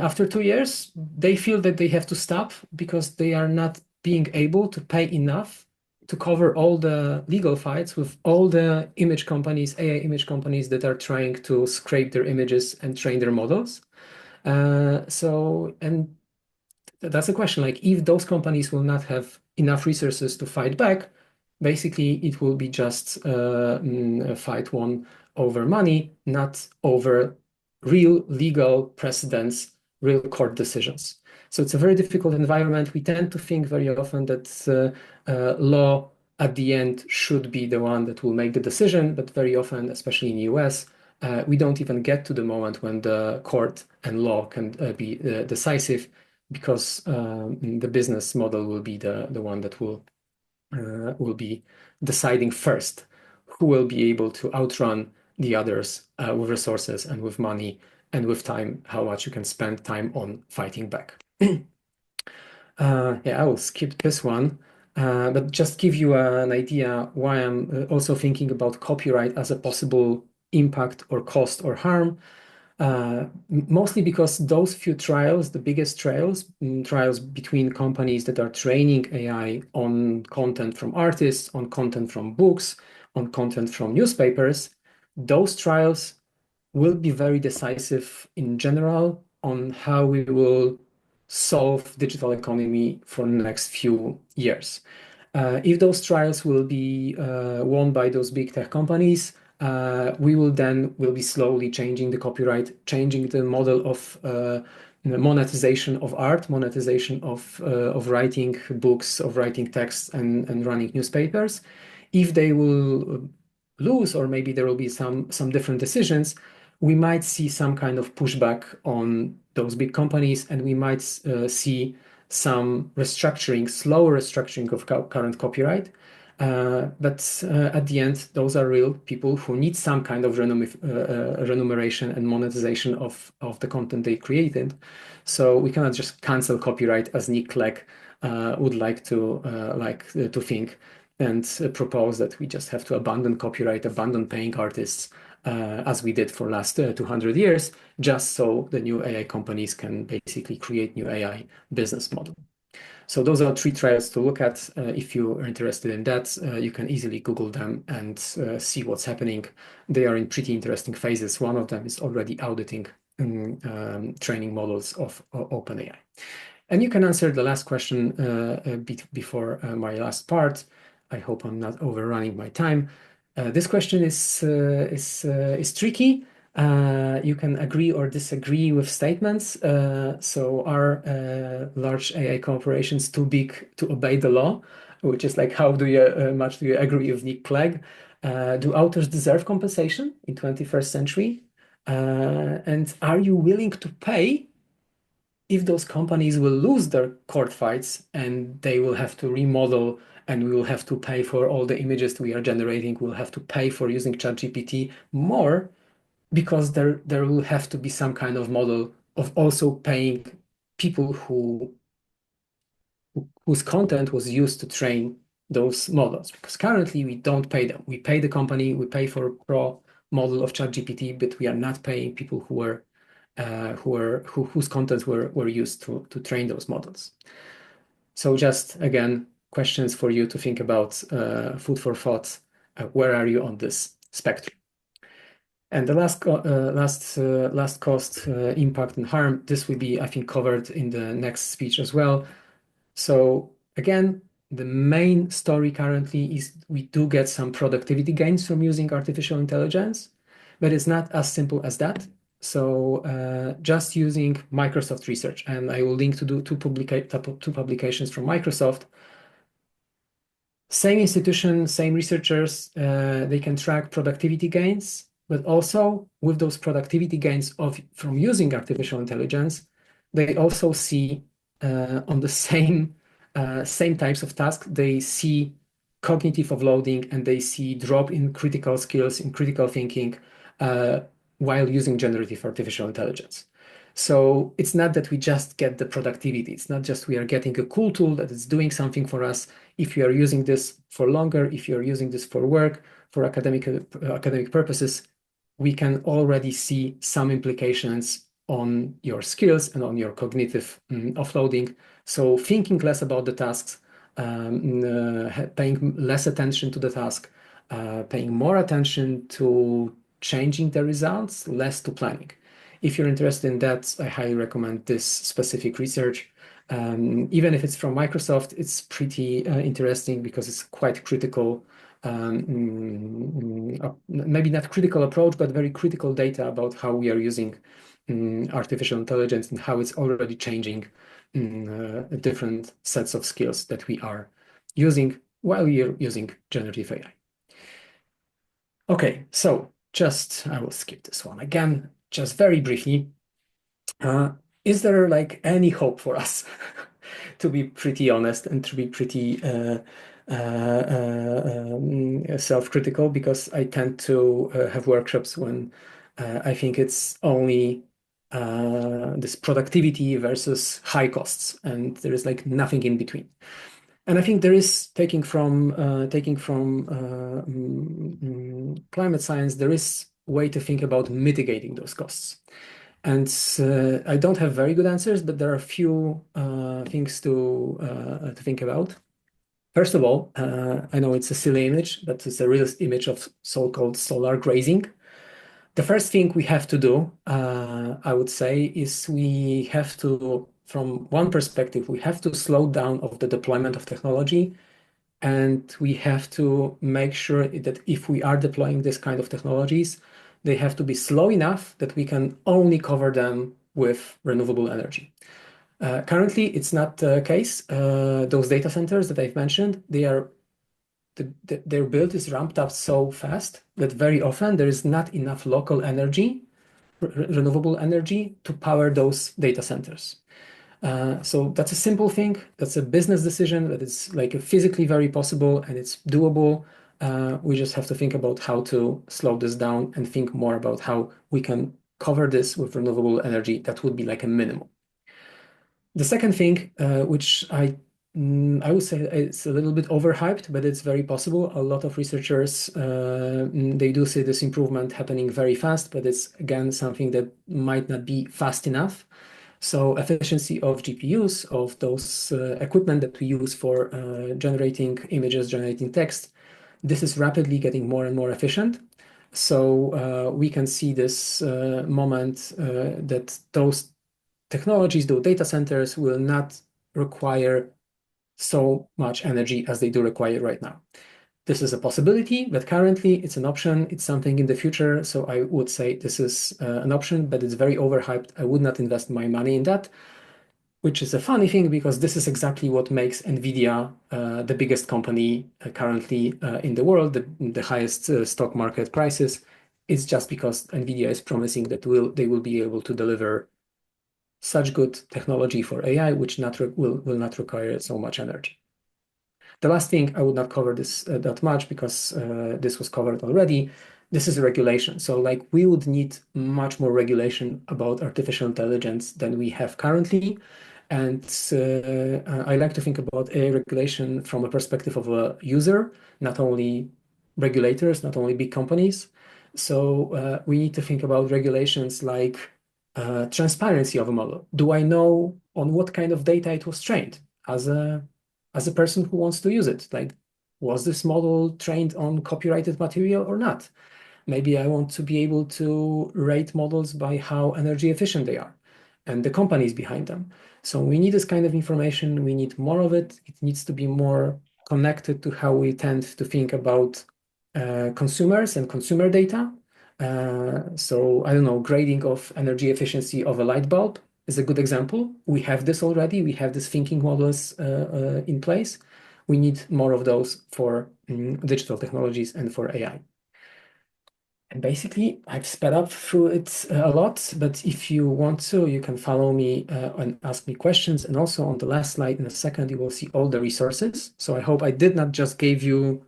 after 2 years, they feel that they have to stop because they are not being able to pay enough to cover all the legal fights with all the image companies, AI image companies that are trying to scrape their images and train their models. And that's a question, like if those companies will not have enough resources to fight back, basically it will be just a fight won over money, not over real legal precedents, real court decisions. So it's a very difficult environment. We tend to think very often that law at the end should be the one that will make the decision, but very often, especially in the US, we don't even get to the moment when the court and law can be decisive, because the business model will be the one that will be deciding first who will be able to outrun the others with resources and with money and with time, how much you can spend time on fighting back. Yeah, I will skip this one, but just give you an idea why I'm also thinking about copyright as a possible impact or cost or harm. Mostly because those few trials, the biggest trials between companies that are training AI on content from artists, on content from books, on content from newspapers, those trials will be very decisive in general on how we will solve digital economy for the next few years. If those trials will be won by those big tech companies, we will be slowly changing the copyright, changing the model of monetization of art, monetization of writing books, of writing texts, and running newspapers. If they will lose, or maybe there will be some different decisions, we might see some kind of pushback on those big companies, and we might see some restructuring, slow restructuring of current copyright. But at the end, those are real people who need some kind of remuneration and monetization of the content they created. So we cannot just cancel copyright as Nick Clegg would like to think, and propose that we just have to abandon copyright, abandon paying artists, as we did for last 200 years, just so the new AI companies can basically create new AI business model. So those are 3 trials to look at. If you are interested in that, you can easily Google them and see what's happening. They are in pretty interesting phases. One of them is already auditing training models of OpenAI. And you can answer the last question before my last part. I hope I'm not overrunning my time. This question is tricky. You can agree or disagree with statements. So are large AI corporations too big to obey the law? Which is like, how much do you agree with Nick Clegg? Do authors deserve compensation in 21st century? And are you willing to pay if those companies will lose their court fights and they will have to remodel, and we will have to pay for all the images we are generating, we'll have to pay for using ChatGPT more, because there will have to be some kind of model of also paying people whose content was used to train those models. Because currently we don't pay them. We pay the company, we pay for a pro model of ChatGPT, but we are not paying people whose contents were used to train those models. So just again, questions for you to think about, food for thought. Where are you on this spectrum? And the last cost, impact and harm, this will be, I think, covered in the next speech as well. So again, the main story currently is we do get some productivity gains from using artificial intelligence, but it's not as simple as that. So just using Microsoft research, and I will link to two publications from Microsoft. Same institution, same researchers, they can track productivity gains, but also with those productivity gains from using artificial intelligence, they also see on the same types of tasks, they see cognitive offloading, and they see drop in critical skills, in critical thinking, while using generative artificial intelligence. So it's not that we just get the productivity. It's not just we are getting a cool tool that is doing something for us. If you are using this for longer, if you are using this for work, for academic purposes, we can already see some implications on your skills and on your cognitive offloading. So thinking less about the tasks, paying less attention to the task, paying more attention to changing the results, less to planning. If you're interested in that, I highly recommend this specific research. Even if it's from Microsoft, it's pretty interesting because it's quite critical, maybe not critical approach, but very critical data about how we are using artificial intelligence and how it's already changing different sets of skills that we are using while we are using generative AI. Okay, so I will skip this one again, just very briefly. Is there like any hope for us? To be pretty honest and to be pretty self-critical, because I tend to have workshops when I think it's only this productivity versus high costs, and there is like nothing in between. And I think there is taking from climate science, there is a way to think about mitigating those costs. And I don't have very good answers, but there are a few things to think about. First of all, I know it's a silly image, but it's a real image of so-called solar grazing. The first thing we have to do, I would say, is we have to, from one perspective, we have to slow down of the deployment of technology, and we have to make sure that if we are deploying this kind of technologies, they have to be slow enough that we can only cover them with renewable energy. Currently, it's not the case. Those data centers that I've mentioned, their build is ramped up so fast that very often there is not enough local energy, renewable energy, to power those data centers. So that's a simple thing. That's a business decision that is like physically very possible and it's doable. We just have to think about how to slow this down and think more about how we can cover this with renewable energy. That would be like a minimum. The second thing, which I would say it's a little bit overhyped, but it's very possible. A lot of researchers, they do see this improvement happening very fast, but it's again something that might not be fast enough. So efficiency of GPUs, of those equipment that we use for generating images, generating text, this is rapidly getting more and more efficient. So we can see this moment that those technologies, those data centers will not require so much energy as they do require right now. This is a possibility, but currently it's an option. It's something in the future. So I would say this is an option, but it's very overhyped. I would not invest my money in that, which is a funny thing because this is exactly what makes NVIDIA the biggest company currently in the world, the highest stock market prices. It's just because NVIDIA is promising that they will be able to deliver such good technology for AI, which will not require so much energy. The last thing, I would not cover this that much because this was covered already. This is regulation. So like we would need much more regulation about artificial intelligence than we have currently. And I like to think about AI regulation from a perspective of a user, not only regulators, not only big companies. So we need to think about regulations like transparency of a model. Do I know on what kind of data it was trained as a person who wants to use it? Like, was this model trained on copyrighted material or not? Maybe I want to be able to rate models by how energy efficient they are and the companies behind them. So we need this kind of information. We need more of it. It needs to be more connected to how we tend to think about consumers and consumer data. So I don't know, grading of energy efficiency of a light bulb is a good example. We have this already. We have these thinking models in place. We need more of those for digital technologies and for AI. And basically, I've sped up through it a lot, but if you want to, you can follow me and ask me questions. And also on the last slide in a second, you will see all the resources. So I hope I did not just give you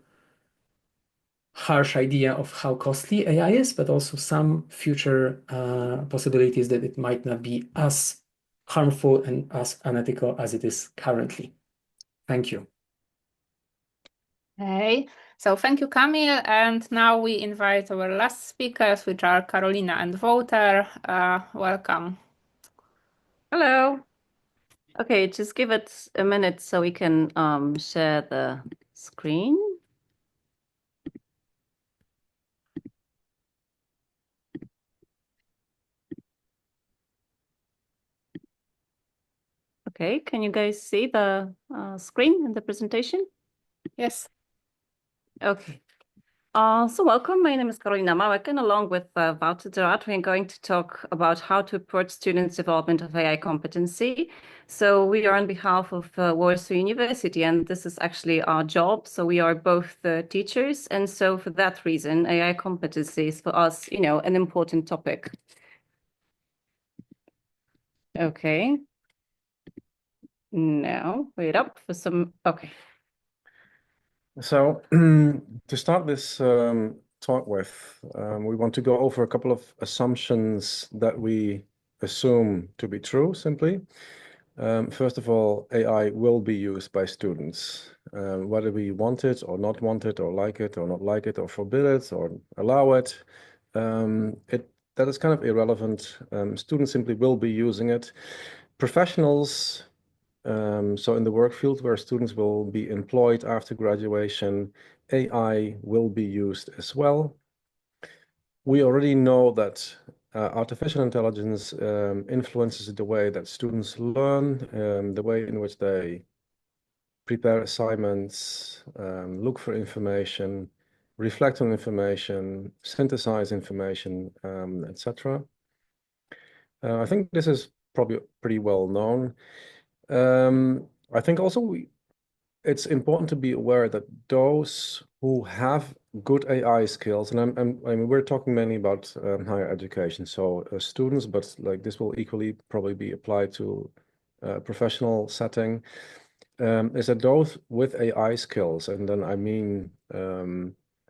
harsh idea of how costly AI is, but also some future possibilities that it might not be as harmful and as unethical as it is currently. Thank you. Okay, so thank you, Kamil. And now we invite our last speakers, which are Carolina and Wouter. Welcome. Hello. Okay, just give it a minute so we can share the screen. Okay, can you guys see the screen in the presentation? Yes. Okay. So welcome, my name is Karolina Małek, and along with Wouter Dorat, we're going to talk about how to approach students' development of AI competency. So we are on behalf of Warsaw University, and this is actually our job. So we are both teachers, and so for that reason, AI competency is for us, an important topic. Okay. Now, wait up for some, okay. So to start this talk with, we want to go over a couple of assumptions that we assume to be true, simply. First of all, AI will be used by students, whether we want it or not want it, or like it or not like it, or forbid it or allow it. That is kind of irrelevant. Students simply will be using it. Professionals, so in the work field where students will be employed after graduation, AI will be used as well. We already know that artificial intelligence influences the way that students learn, the way in which they prepare assignments, look for information, reflect on information, synthesize information, etc. I think this is probably pretty well known. I think also it's important to be aware that those who have good AI skills, and I mean we're talking mainly about higher education, so students, but like this will equally probably be applied to professional setting, is that those with AI skills, and then I mean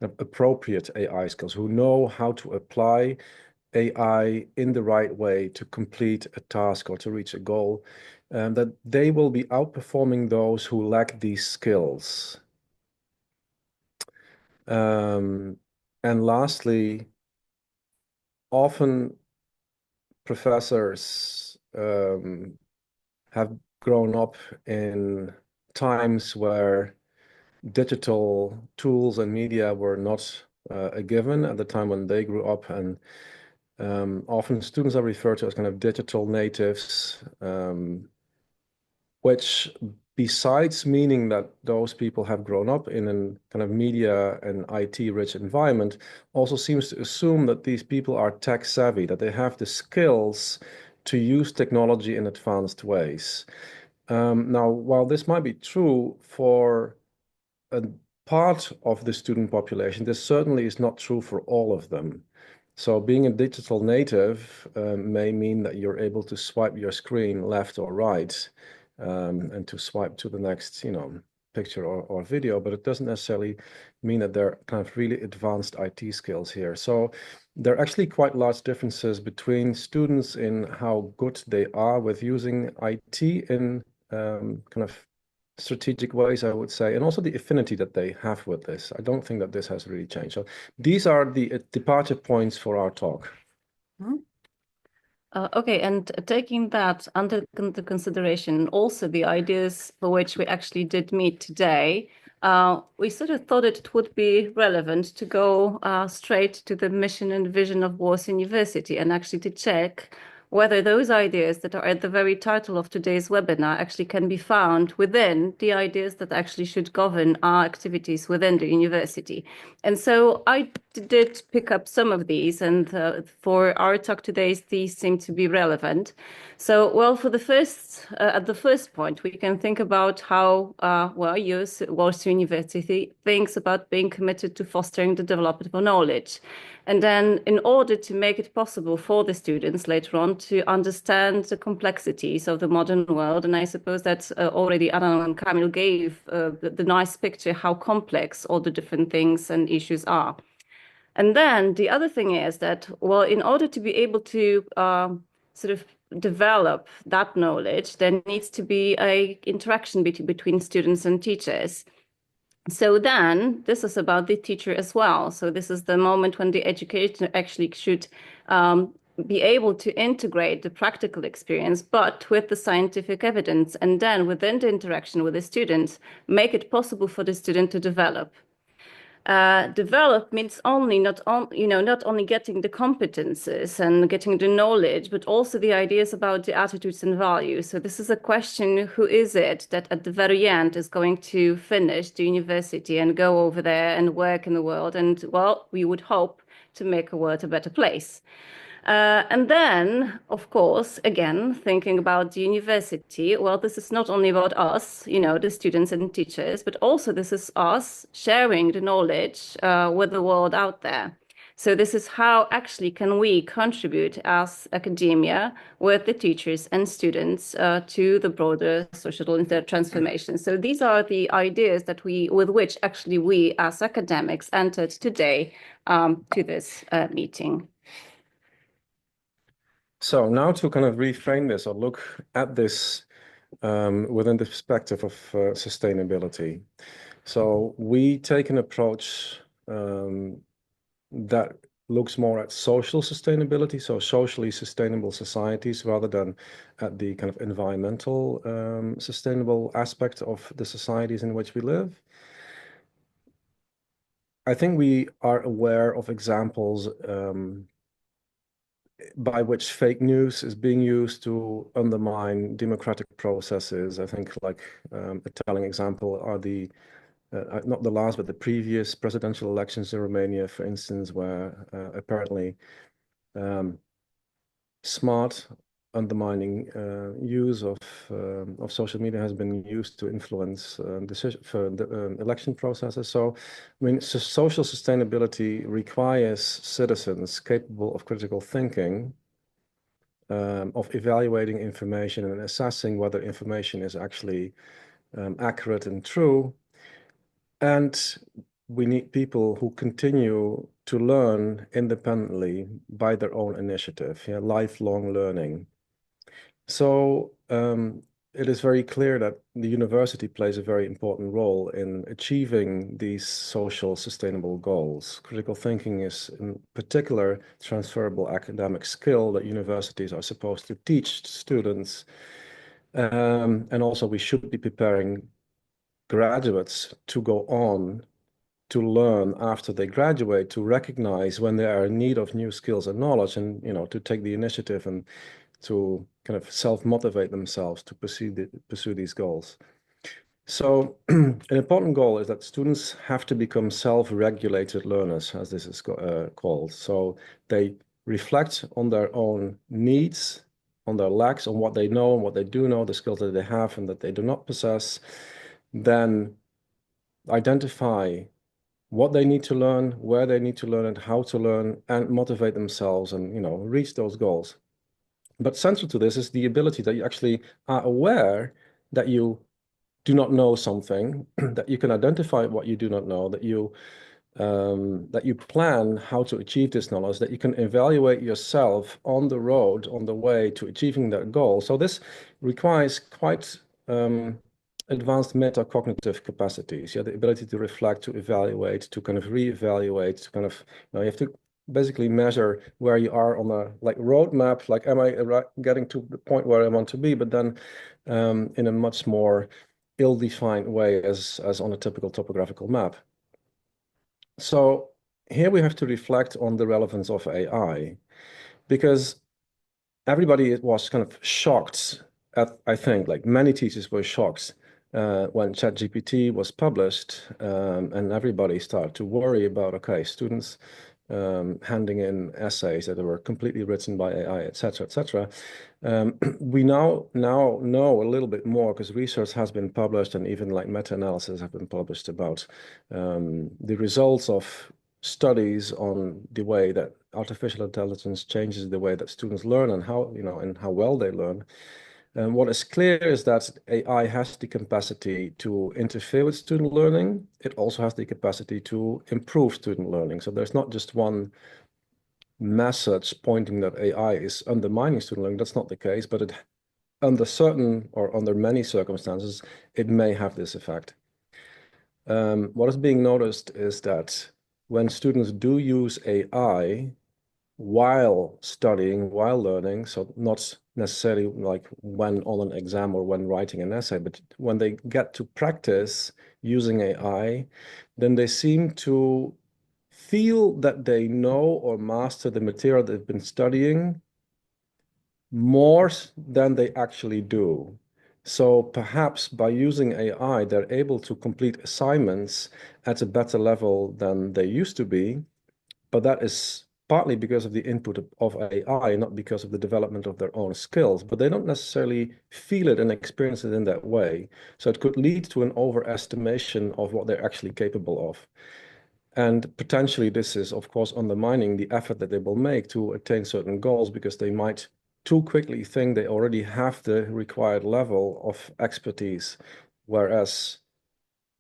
appropriate AI skills, who know how to apply AI in the right way to complete a task or to reach a goal, that they will be outperforming those who lack these skills. And lastly, often professors have grown up in times where digital tools and media were not a given at the time when they grew up, and often students are referred to as kind of digital natives, which, besides meaning that those people have grown up in a kind of media and IT-rich environment, also seems to assume that these people are tech savvy, that they have the skills to use technology in advanced ways. Now, while this might be true for a part of the student population, this certainly is not true for all of them. So being a digital native may mean that you're able to swipe your screen left or right, and to swipe to the next, picture or video, but it doesn't necessarily mean that they're kind of really advanced IT skills here. So there are actually quite large differences between students in how good they are with using IT in kind of strategic ways, I would say, and also the affinity that they have with this. I don't think that this has really changed. So these are the departure points for our talk. Okay, and taking that under consideration, also the ideas for which we actually did meet today, we sort of thought it would be relevant to go straight to the mission and vision of Warsaw University and actually to check whether those ideas that are at the very title of today's webinar actually can be found within the ideas that actually should govern our activities within the university. And so I did pick up some of these, and for our talk today, these seem to be relevant. So, well, for the first, at the first point, we can think about how, Warsaw University thinks about being committed to fostering the development of knowledge. And then in order to make it possible for the students later on to understand the complexities of the modern world, and I suppose that already Anna and Kamil gave the nice picture how complex all the different things and issues are. And then the other thing is that, well, in order to be able to sort of develop that knowledge, there needs to be an interaction between students and teachers. So then this is about the teacher as well. So this is the moment when the educator actually should be able to integrate the practical experience, but with the scientific evidence, and then within the interaction with the students, make it possible for the student to develop. Develop means not only getting the competences and getting the knowledge, but also the ideas about the attitudes and values. So this is a question: who is it that at the very end is going to finish the university and go over there and work in the world? And well, we would hope to make the world a better place. And then, of course, again, thinking about the university, well, this is not only about us, the students and teachers, but also this is us sharing the knowledge with the world out there. So this is how actually can we contribute as academia with the teachers and students to the broader social transformation. So these are the ideas that with which actually we as academics entered today to this meeting. So now to kind of reframe this or look at this within the perspective of sustainability. So we take an approach that looks more at social sustainability, so socially sustainable societies, rather than at the kind of environmental sustainable aspect of the societies in which we live. I think we are aware of examples by which fake news is being used to undermine democratic processes. I think like a telling example are the, not the last, but the previous presidential elections in Romania, for instance, where apparently smart undermining use of social media has been used to influence decision for the election processes. So, I mean, social sustainability requires citizens capable of critical thinking of evaluating information and assessing whether information is actually accurate and true. And we need people who continue to learn independently by their own initiative, lifelong learning. So it is very clear that the university plays a very important role in achieving these social sustainable goals. Critical thinking is in particular transferable academic skill that universities are supposed to teach students. And also we should be preparing graduates to go on to learn after they graduate, to recognize when they are in need of new skills and knowledge, and to take the initiative and to kind of self-motivate themselves to pursue these goals. So an important goal is that students have to become self-regulated learners, as this is called. So they reflect on their own needs, on their lacks, on what they know and what they do know, the skills that they have and that they do not possess, then identify what they need to learn, where they need to learn it, how to learn, and motivate themselves and reach those goals. But central to this is the ability that you actually are aware that you do not know something, that you can identify what you do not know, that you plan how to achieve this knowledge, that you can evaluate yourself on the road, on the way to achieving that goal. So this requires quite advanced metacognitive capacities, the ability to reflect, to evaluate, to kind of reevaluate, to kind of, you have to basically measure where you are on a roadmap, like am I getting to the point where I want to be, but then in a much more ill-defined way as on a typical topographical map. So here we have to reflect on the relevance of AI, because everybody was kind of shocked I think, like many teachers were shocked when ChatGPT was published, and everybody started to worry about, okay, students handing in essays that were completely written by AI, etc., etc. We now know a little bit more because research has been published and even like meta-analysis have been published about the results of studies on the way that artificial intelligence changes the way that students learn and how and how well they learn. And what is clear is that AI has the capacity to interfere with student learning. It also has the capacity to improve student learning. So there's not just one message pointing that AI is undermining student learning. That's not the case, but under certain or under many circumstances, it may have this effect. What is being noticed is that when students do use AI while studying, while learning, so not necessarily like when on an exam or when writing an essay, but when they get to practice using AI, then they seem to feel that they know or master the material they've been studying more than they actually do. So perhaps by using AI, they're able to complete assignments at a better level than they used to be, but that is partly because of the input of AI, not because of the development of their own skills, but they don't necessarily feel it and experience it in that way. So it could lead to an overestimation of what they're actually capable of. And potentially this is, of course, undermining the effort that they will make to attain certain goals, because they might too quickly think they already have the required level of expertise, whereas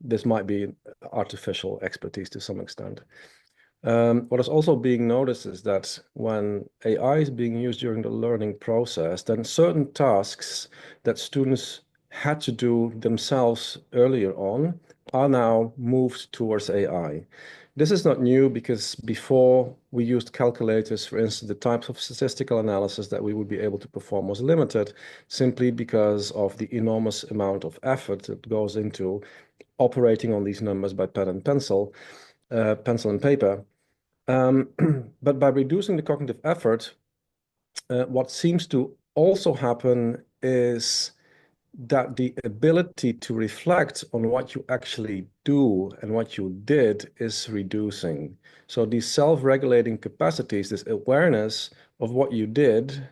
this might be artificial expertise to some extent. What is also being noticed is that when AI is being used during the learning process, then certain tasks that students had to do themselves earlier on are now moved towards AI. This is not new, because before we used calculators, for instance, the types of statistical analysis that we would be able to perform was limited, simply because of the enormous amount of effort that goes into operating on these numbers by pen and pencil and paper. But by reducing the cognitive effort, what seems to also happen is that the ability to reflect on what you actually do and what you did is reducing. So these self-regulating capacities, this awareness of what you did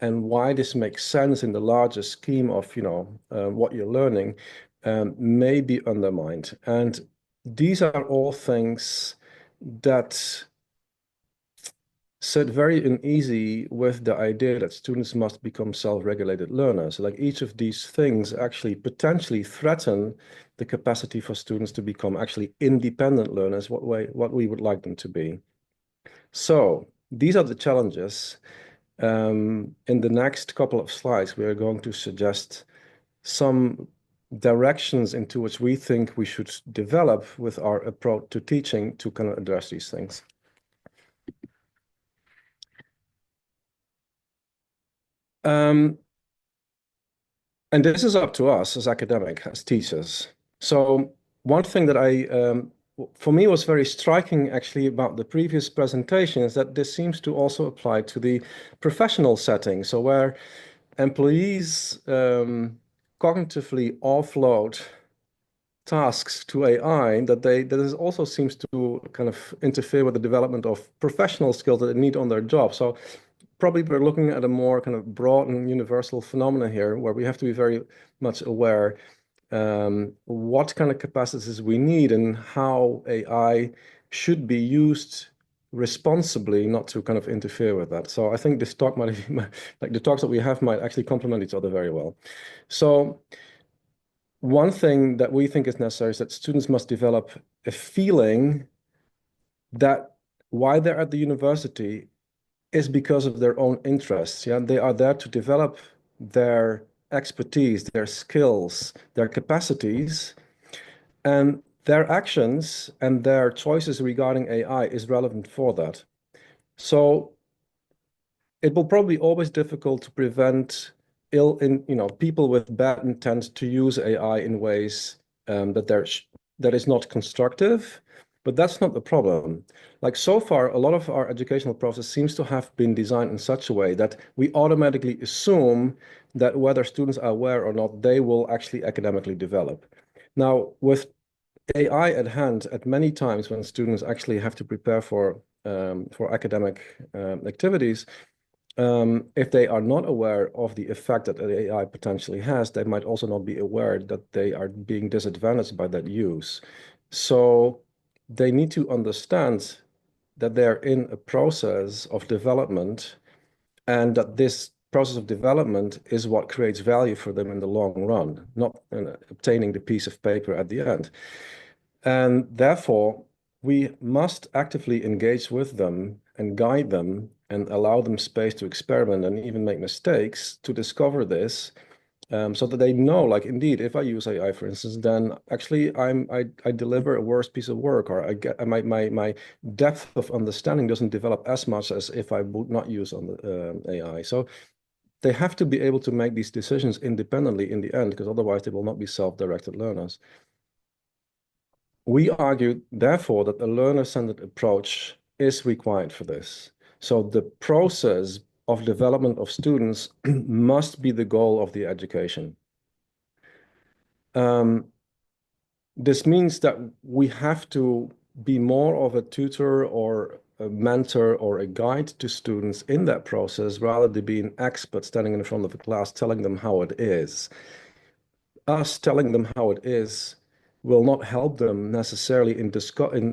and why this makes sense in the larger scheme of what you're learning, may be undermined. And these are all things that sit very uneasy with the idea that students must become self-regulated learners. Like each of these things actually potentially threaten the capacity for students to become actually independent learners, what we would like them to be. So these are the challenges. In the next couple of slides, we are going to suggest some directions into which we think we should develop with our approach to teaching to kind of address these things. And this is up to us as academics, as teachers. So one thing that for me was very striking actually about the previous presentation is that this seems to also apply to the professional setting. So where employees cognitively offload tasks to AI, that this also seems to kind of interfere with the development of professional skills that they need on their job. So probably we're looking at a more kind of broad and universal phenomena here, where we have to be very much aware what kind of capacities we need and how AI should be used responsibly, not to kind of interfere with that. So I think this talk might, like the talks that we have might actually complement each other very well. So one thing that we think is necessary is that students must develop a feeling that why they're at the university is because of their own interests. Yeah, they are there to develop their expertise, their skills, their capacities, and their actions and their choices regarding AI is relevant for that. So it will probably always difficult to prevent people with bad intent to use AI in ways that is not constructive. But that's not the problem. Like so far, a lot of our educational process seems to have been designed in such a way that we automatically assume that whether students are aware or not, they will actually academically develop. Now, with AI at hand, at many times when students actually have to prepare for academic activities, if they are not aware of the effect that AI potentially has, they might also not be aware that they are being disadvantaged by that use. So they need to understand that they're in a process of development and that this process of development is what creates value for them in the long run, not obtaining the piece of paper at the end. And therefore, we must actively engage with them and guide them and allow them space to experiment and even make mistakes to discover this, so that they know, like, indeed, if I use AI, for instance, then actually I deliver a worse piece of work, or I get my depth of understanding doesn't develop as much as if I would not use on the AI. So they have to be able to make these decisions independently in the end, because otherwise they will not be self-directed learners. We argue, therefore, that a learner-centered approach is required for this. So the process of development of students must be the goal of the education. This means that we have to be more of a tutor or a mentor or a guide to students in that process, rather than being experts standing in front of a class telling them how it is. Us telling them how it is will not help them necessarily in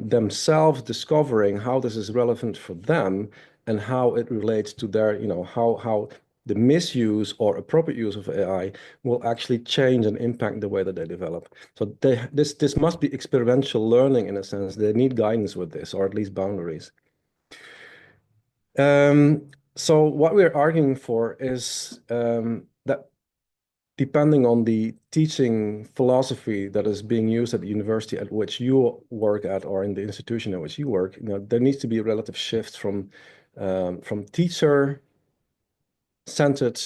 themselves discovering how this is relevant for them and how it relates to their, how the misuse or appropriate use of AI will actually change and impact the way that they develop. So this must be experiential learning in a sense. They need guidance with this, or at least boundaries. So what we're arguing for is that depending on the teaching philosophy that is being used at the university at which you work at, or in the institution at which you work, there needs to be a relative shift from teacher-centered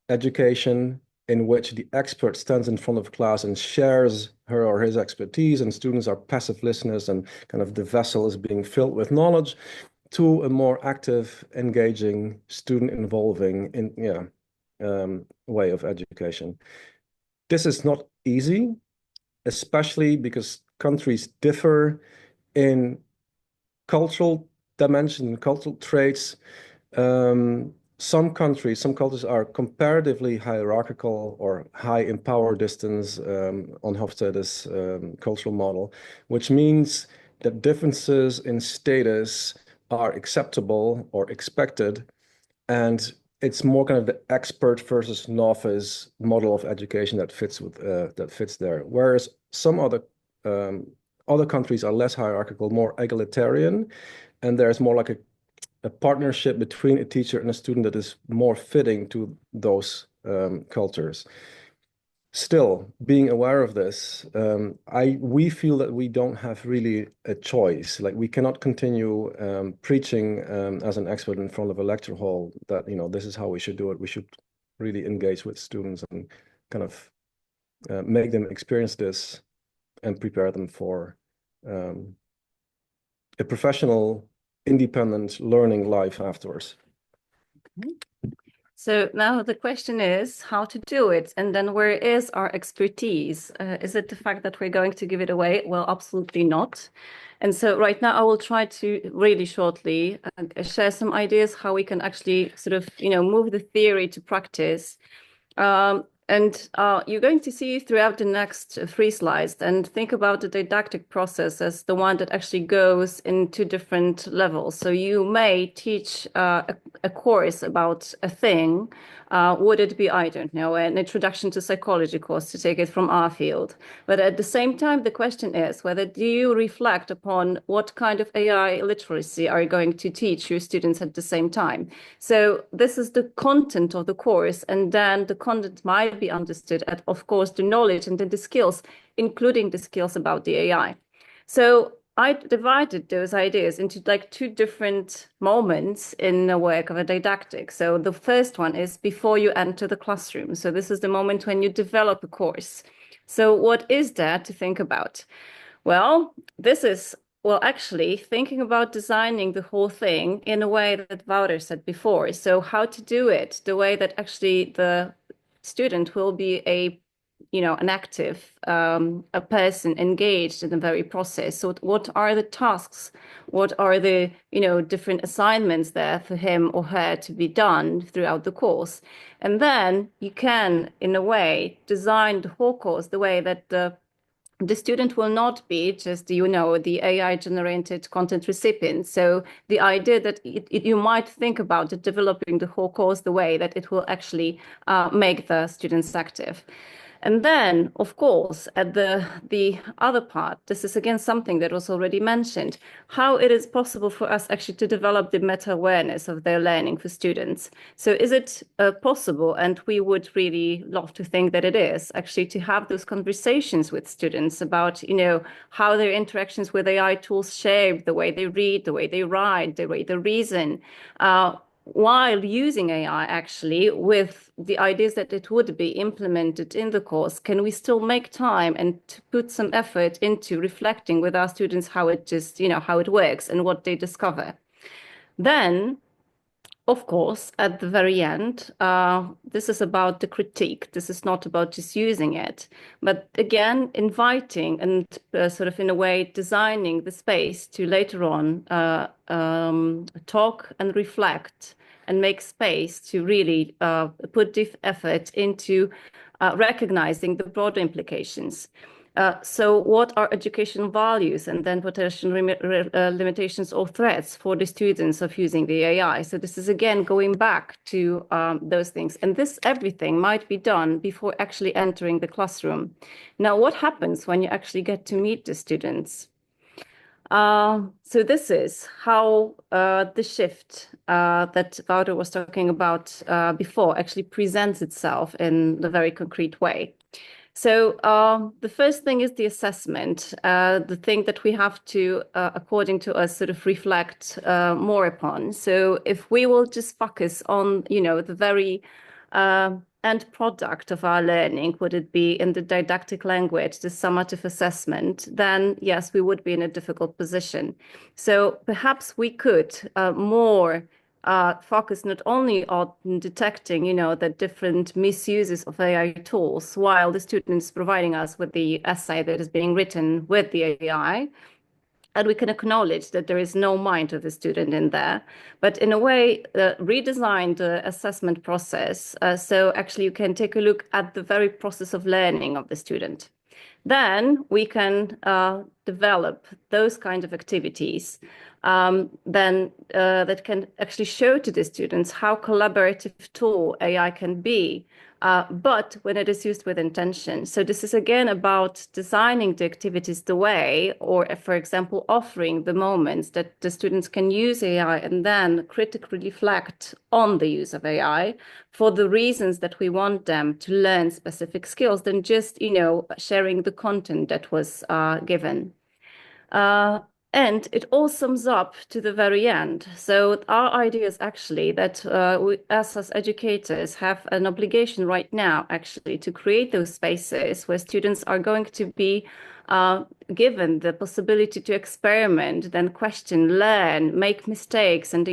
education in which the expert stands in front of class and shares her or his expertise, and students are passive listeners and kind of the vessel is being filled with knowledge, to a more active, engaging, student-involving way of education. This is not easy, especially because countries differ in cultural dimension and cultural traits. Some cultures are comparatively hierarchical or high in power distance on Hofstede's cultural model, which means that differences in status are acceptable or expected, and it's more kind of the expert versus novice model of education that fits there. Whereas some other countries are less hierarchical, more egalitarian, and there's more like a partnership between a teacher and a student that is more fitting to those cultures. Still, being aware of this, we feel that we don't have really a choice. Like, we cannot continue preaching as an expert in front of a lecture hall that, this is how we should do it. We should really engage with students and kind of make them experience this and prepare them for a professional, independent learning life afterwards. Okay. So now the question is how to do it, and then where is our expertise? Is it the fact that we're going to give it away? Well, absolutely not. And so right now I will try to really shortly share some ideas how we can actually sort of, move the theory to practice. And you're going to see throughout the next 3 slides, and think about the didactic process as the one that actually goes into different levels. So you may teach a course about a thing. Would it be, I don't know, an introduction to psychology course, to take it from our field? But at the same time, the question is whether do you reflect upon what kind of AI literacy are you going to teach your students at the same time? So this is the content of the course, and then the content might be understood at, of course, the knowledge and then the skills, including the skills about the AI. So I divided those ideas into like 2 different moments in the work of a didactic. So the first one is before you enter the classroom. So this is the moment when you develop a course. So what is there to think about? Well, this is, actually thinking about designing the whole thing in a way that Wouter said before. So how to do it, the way that actually the student will be an active, a person engaged in the very process. So what are the tasks? What are the, different assignments there for him or her to be done throughout the course? And then you can, in a way, design the whole course the way that the student will not be just, the AI-generated content recipient. So the idea that you might think about developing the whole course the way that it will actually make the students active. And then, of course, at the other part, this is again something that was already mentioned, how it is possible for us actually to develop the meta-awareness of their learning for students. So is it possible, and we would really love to think that it is, actually to have those conversations with students about, how their interactions with AI tools shape the way they read, the way they write, the way they reason, while using AI actually with the ideas that it would be implemented in the course. Can we still make time and put some effort into reflecting with our students how it how it works and what they discover? Then, of course, at the very end, this is about the critique. This is not about just using it, but again, inviting and sort of in a way designing the space to later on talk and reflect and make space to really put deep effort into recognizing the broader implications. So what are educational values and then potential limitations or threats for the students of using the AI? So this is again going back to those things. And this everything might be done before actually entering the classroom. Now, what happens when you actually get to meet the students? So this is how the shift that Wouter was talking about before actually presents itself in the very concrete way. So the first thing is the assessment, the thing that we have to, according to us, sort of reflect more upon. So if we will just focus on, the very end product of our learning, would it be in the didactic language, the summative assessment, then yes, we would be in a difficult position. So perhaps we could more focus not only on detecting, the different misuses of AI tools, while the student is providing us with the essay that is being written with the AI, and we can acknowledge that there is no mind of the student in there, but in a way redesign the assessment process. So actually you can take a look at the very process of learning of the student. Then we can develop those kind of activities that can actually show to the students how collaborative tool AI can be, but when it is used with intention. So this is again about designing the activities the way, or for example, offering the moments that the students can use AI and then critically reflect on the use of AI for the reasons that we want them to learn specific skills than just, sharing the content that was given. And it all sums up to the very end. So our idea is actually that we, as educators, have an obligation right now actually to create those spaces where students are going to be given the possibility to experiment, then question, learn, make mistakes, and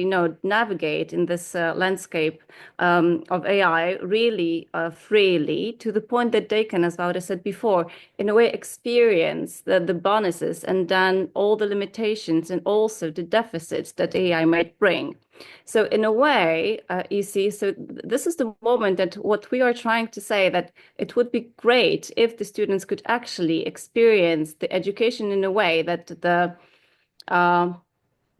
navigate in this landscape of AI really freely, to the point that they can, as Wouter said before, in a way experience the bonuses and then all the limitations and also the deficits that AI might bring. So in a way, you see, so this is the moment that what we are trying to say, that it would be great if the students could actually experience the education in a way that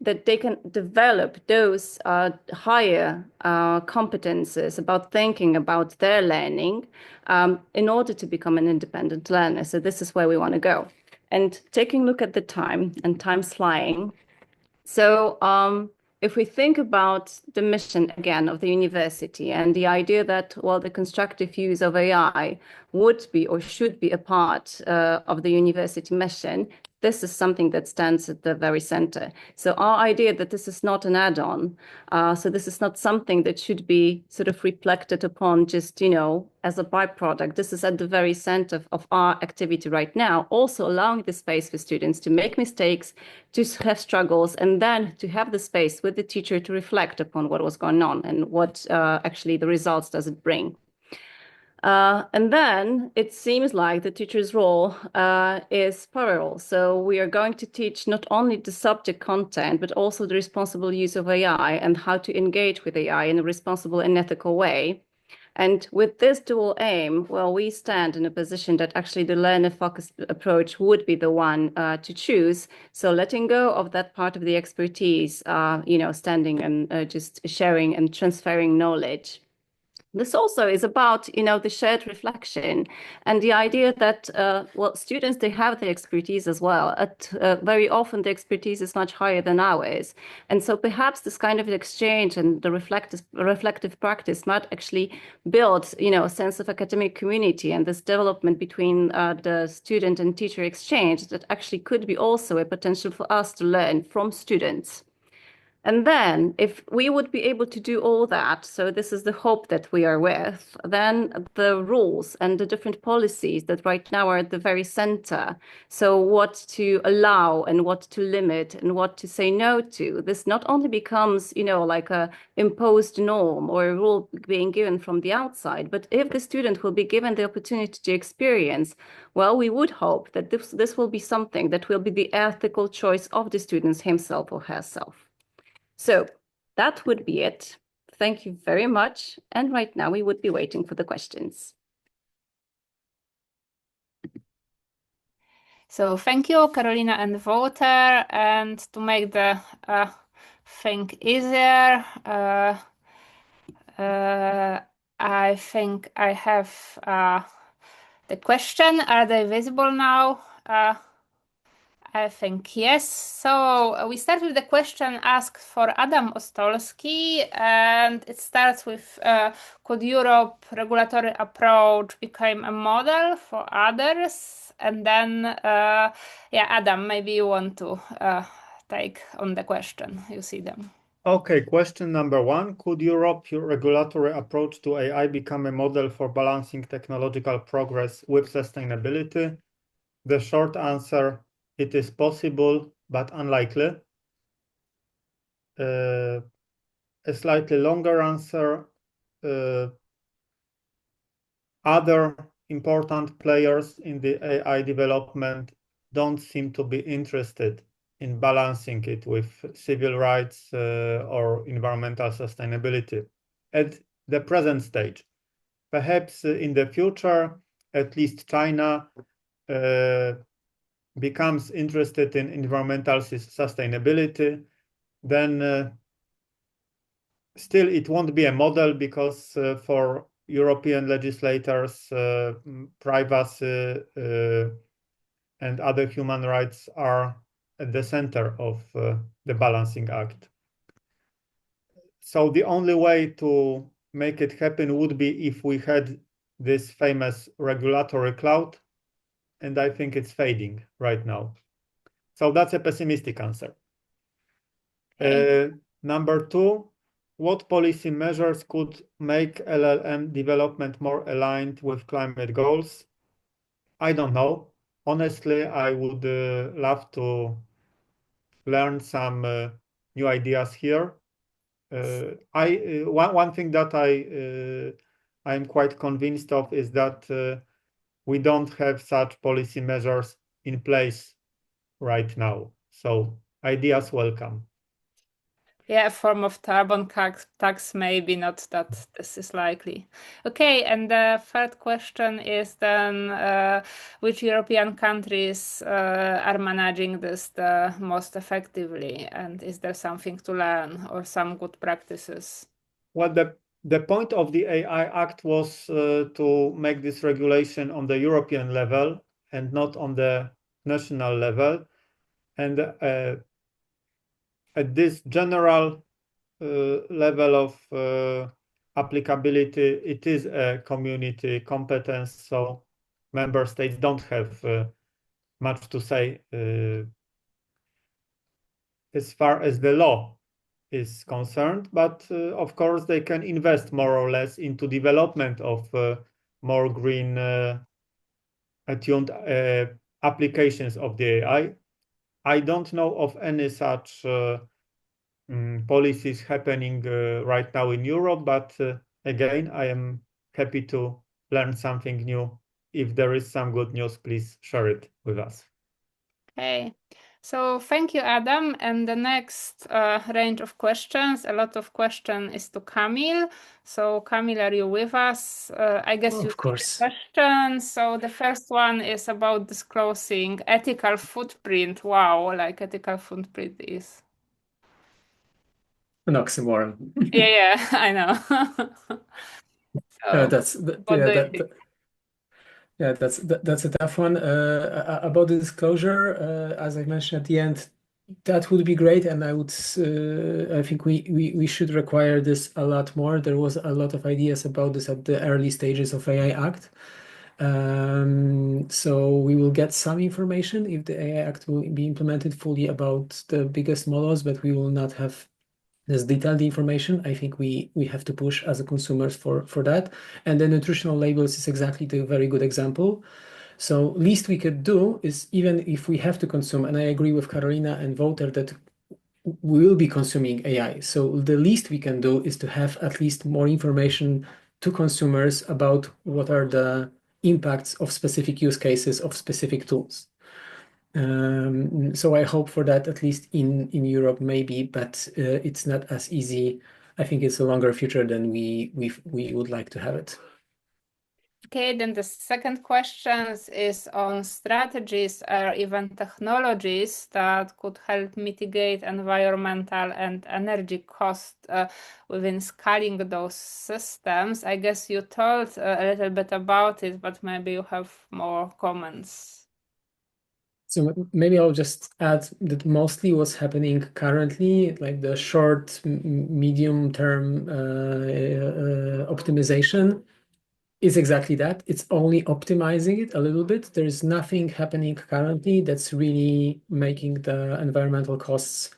that they can develop those higher competences about thinking about their learning in order to become an independent learner. So this is where we want to go. And taking a look at the time, and time's flying. So if we think about the mission again of the university and the idea that, well, the constructive use of AI would be or should be a part of the university mission, this is something that stands at the very center. So our idea that this is not an add-on, so this is not something that should be sort of reflected upon just, as a byproduct. This is at the very center of our activity right now, also allowing the space for students to make mistakes, to have struggles, and then to have the space with the teacher to reflect upon what was going on and what actually the results does it bring. And then it seems like the teacher's role is parallel. So we are going to teach not only the subject content, but also the responsible use of AI and how to engage with AI in a responsible and ethical way. And with this dual aim, well, we stand in a position that actually the learner-focused approach would be the one to choose. So letting go of that part of the expertise, standing and just sharing and transferring knowledge. This also is about, the shared reflection and the idea that, students, they have the expertise as well. Very often the expertise is much higher than ours. And so perhaps this kind of exchange and the reflective practice might actually build, a sense of academic community and this development between the student and teacher exchange that actually could be also a potential for us to learn from students. And then if we would be able to do all that, so this is the hope that we are with, then the rules and the different policies that right now are at the very center, so what to allow and what to limit and what to say no to, this not only becomes, like a imposed norm or a rule being given from the outside, but if the student will be given the opportunity to experience, well, we would hope that this will be something that will be the ethical choice of the student himself or herself. So that would be it. Thank you very much. And right now we would be waiting for the questions. So thank you, Karolina and Wouter. And to make the thing easier, I think I have the question. Are they visible now? I think yes. So we start with the question asked for Adam Ostolski, and it starts with, could Europe regulatory approach become a model for others? And then, Adam, maybe you want to take on the question. You see them. Okay, question number 1. Could Europe's regulatory approach to AI become a model for balancing technological progress with sustainability? The short answer, it is possible, but unlikely. A slightly longer answer, other important players in the AI development don't seem to be interested in balancing it with civil rights or environmental sustainability at the present stage. Perhaps in the future, at least China becomes interested in environmental sustainability, then still it won't be a model because for European legislators, privacy and other human rights are at the center of the balancing act. So the only way to make it happen would be if we had this famous regulatory cloud, and I think it's fading right now. So that's a pessimistic answer. Okay. Number two, what policy measures could make LLM development more aligned with climate goals? I don't know. Honestly, I would love to learn some new ideas here. One thing that I'm quite convinced of is that we don't have such policy measures in place right now. So ideas welcome. Yeah, a form of carbon tax, maybe not that this is likely. Okay, and the third question is then which European countries are managing this the most effectively, and is there something to learn or some good practices? Well, the point of the AI Act was to make this regulation on the European level and not on the national level. And at this general level of applicability, it is a community competence, so member states don't have much to say as far as the law is concerned, but of course they can invest more or less into development of more green attuned applications of the AI. I don't know of any such policies happening right now in Europe, but again, I am happy to learn something new. If there is some good news, please share it with us. Okay, so thank you, Adam. And the next range of questions, a lot of question is to Kamil. So Kamil, are you with us? I guess you Of course. see the question. So the first one is about disclosing ethical footprint. Wow, like ethical footprint is An oxymoron. yeah, I know. So, That's what do you think? Yeah, that's a tough one. About the disclosure, as I mentioned at the end, that would be great, and I think we should require this a lot more. There was a lot of ideas about this at the early stages of AI Act. So we will get some information if the AI Act will be implemented fully about the biggest models, but we will not have this detailed information. I think we have to push as a consumers for that. And the nutritional labels is exactly the very good example. So least we could do is, even if we have to consume, and I agree with Carolina and Wouter that we will be consuming AI. So the least we can do is to have at least more information to consumers about what are the impacts of specific use cases of specific tools. So I hope for that, at least in Europe, maybe, but it's not as easy. I think it's a longer future than we would like to have it. Okay, then the second question is on strategies or even technologies that could help mitigate environmental and energy costs within scaling those systems. I guess you told a little bit about it, but maybe you have more comments. So maybe I'll just add that mostly what's happening currently, like the short, medium term optimization, is exactly that. It's only optimizing it a little bit. There is nothing happening currently that's really making the environmental costs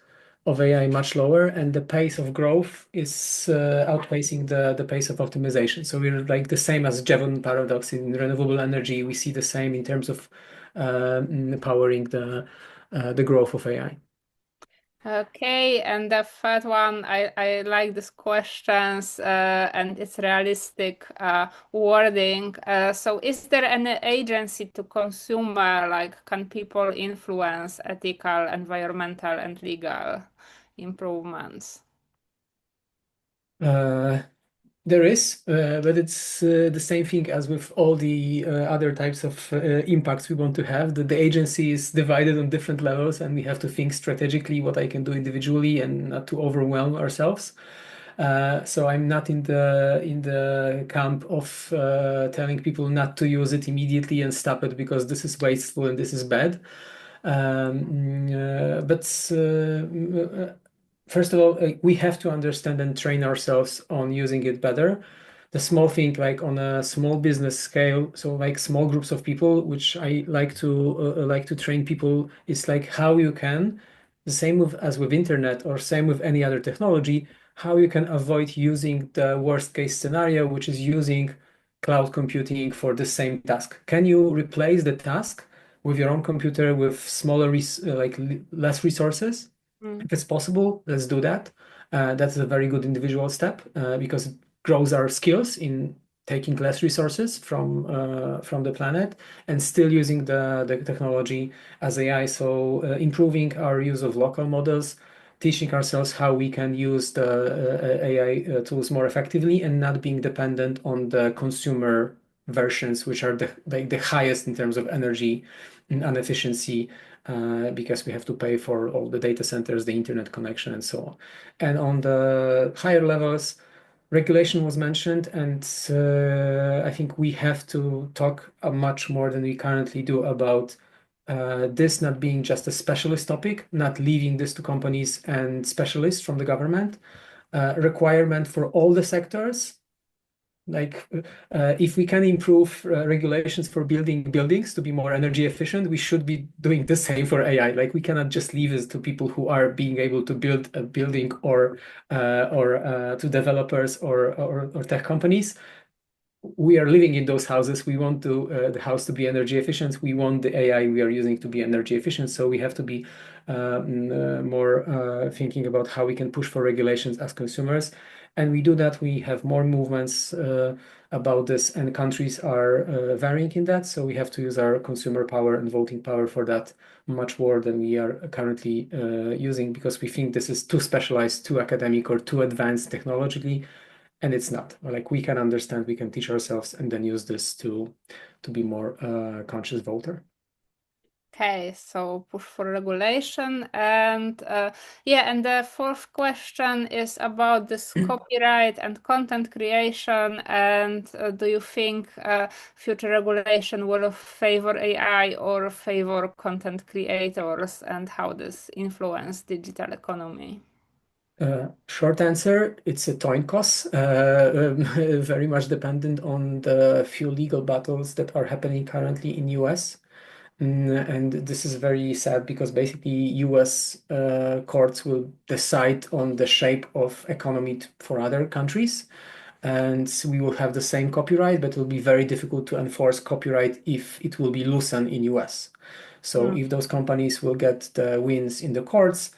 of AI much lower, and the pace of growth is outpacing the pace of optimization. So we're like the same as Jevon paradox in renewable energy. We see the same in terms of powering the growth of AI. Okay, and the third one, I like these questions and it's realistic wording. So is there an agency to consumer, like can people influence ethical, environmental, and legal improvements? There is, but it's the same thing as with all the other types of impacts we want to have. The agency is divided on different levels, and we have to think strategically what I can do individually and not to overwhelm ourselves. So I'm not in the camp of telling people not to use it immediately and stop it because this is wasteful and this is bad. But first of all, we have to understand and train ourselves on using it better. The small thing, like on a small business scale, so like small groups of people, which I like to train people, is like how you can, the same with as with internet or same with any other technology, how you can avoid using the worst case scenario, which is using cloud computing for the same task. Can you replace the task with your own computer with less resources? If it's possible, let's do that. That's a very good individual step because it grows our skills in taking less resources from the planet and still using the technology as AI. So improving our use of local models, teaching ourselves how we can use the AI tools more effectively and not being dependent on the consumer versions, which are the highest in terms of energy and efficiency because we have to pay for all the data centers, the internet connection, and so on. And on the higher levels, regulation was mentioned, and I think we have to talk much more than we currently do about this not being just a specialist topic, not leaving this to companies and specialists from the government. Requirement for all the sectors. Like if we can improve regulations for building buildings to be more energy efficient, we should be doing the same for AI. Like we cannot just leave this to people who are being able to build a building or to developers or tech companies. We are living in those houses. We want the house to be energy efficient. We want the AI we are using to be energy efficient. So we have to be more thinking about how we can push for regulations as consumers. And we do that. We have more movements about this, and countries are varying in that. So we have to use our consumer power and voting power for that much more than we are currently using because we think this is too specialized, too academic, or too advanced technologically. And it's not. Like we can understand, we can teach ourselves, and then use this to be more conscious voter. Okay, so push for regulation. And and the fourth question is about this copyright and content creation. And do you think future regulation will favor AI or favor content creators, and how this influence digital economy? Short answer, it's a coin toss, very much dependent on the few legal battles that are happening currently in US. And this is very sad because basically US courts will decide on the shape of economy for other countries. And we will have the same copyright, but it will be very difficult to enforce copyright if it will be loosened in US. So if those companies will get the wins in the courts,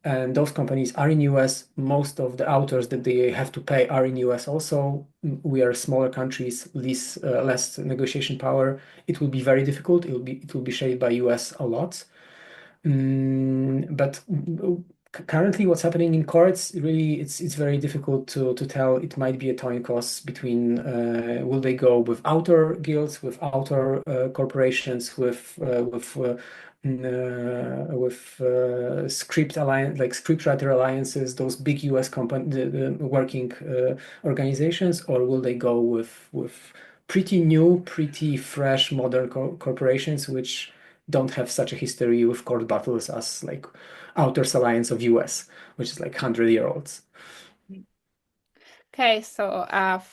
and those companies are in US, most of the authors that they have to pay are in US also. We are smaller countries, less negotiation power. It will be very difficult. It will be shaped by US a lot. But currently what's happening in courts, really, it's very difficult to tell. It might be a coin toss between will they go with author guilds, with author corporations, with script alliance, like scriptwriter alliances, those big US company working organizations, or will they go with pretty new, pretty fresh, modern corporations which don't have such a history with court battles as like Authors Alliance of US, which is like 100-year-olds. Okay, so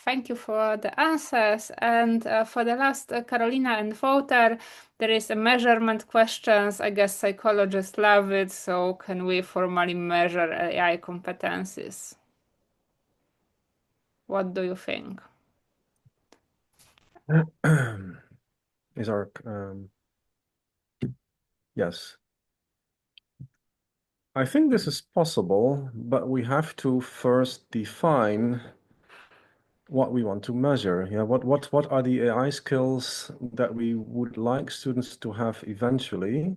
thank you for the answers. And for the last, Carolina and Wouter, there is a measurement questions. I guess psychologists love it. So can we formally measure AI competencies? What do you think? Is our yes. I think this is possible, but we have to first define what we want to measure. Yeah, what are the AI skills that we would like students to have eventually,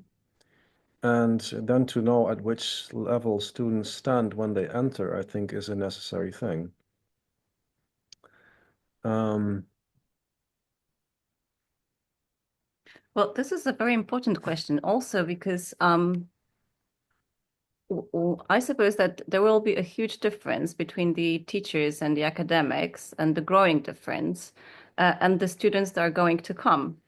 and then to know at which level students stand when they enter, I think is a necessary thing. Well, this is a very important question also because I suppose that there will be a huge difference between the teachers and the academics, and the growing difference, and the students that are going to come.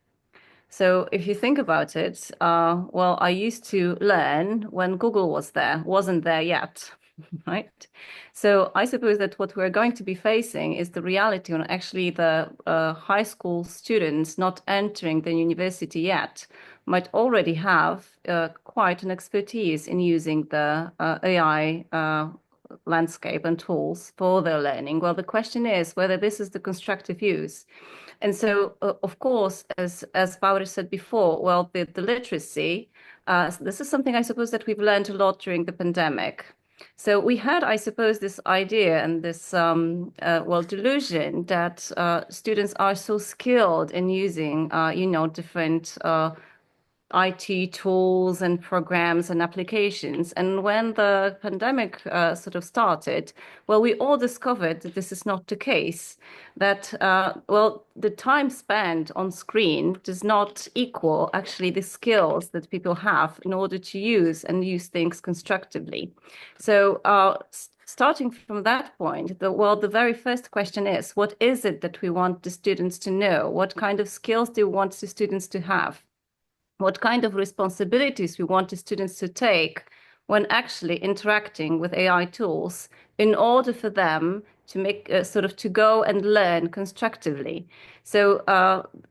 So if you think about it, well, I used to learn when Google wasn't there yet, right? So I suppose that what we're going to be facing is the reality on actually the high school students not entering the university yet might already have quite an expertise in using the AI landscape and tools for their learning. Well, the question is whether this is the constructive use. And so, of course, as Paula said before, well, the literacy, this is something I suppose that we've learned a lot during the pandemic. So we had, I suppose, this idea and this, well, delusion that students are so skilled in using, different IT tools and programs and applications. And when the pandemic sort of started, well, we all discovered that this is not the case, that, well, the time spent on screen does not equal actually the skills that people have in order to use things constructively. So starting from that point, the very first question is, what is it that we want the students to know? What kind of skills do we want the students to have? What kind of responsibilities we want the students to take when actually interacting with AI tools in order for them to make to go and learn constructively. So,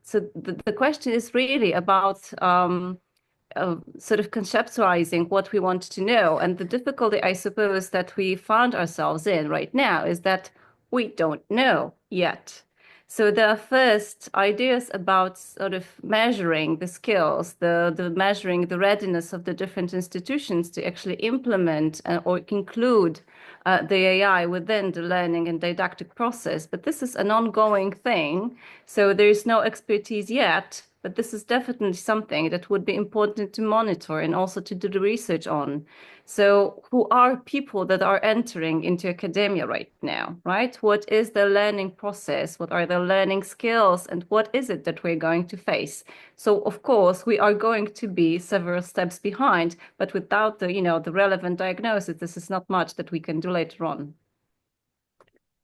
the question is really about sort of conceptualizing what we want to know. And the difficulty, I suppose, that we found ourselves in right now is that we don't know yet. So the first ideas about sort of measuring the skills, the measuring the readiness of the different institutions to actually implement or include the AI within the learning and didactic process. But this is an ongoing thing. So there is no expertise yet, but this is definitely something that would be important to monitor and also to do the research on. So who are people that are entering into academia right now, right? What is the learning process? What are the learning skills? And what is it that we're going to face? So of course, we are going to be several steps behind, but without the, the relevant diagnosis, this is not much that we can do later on.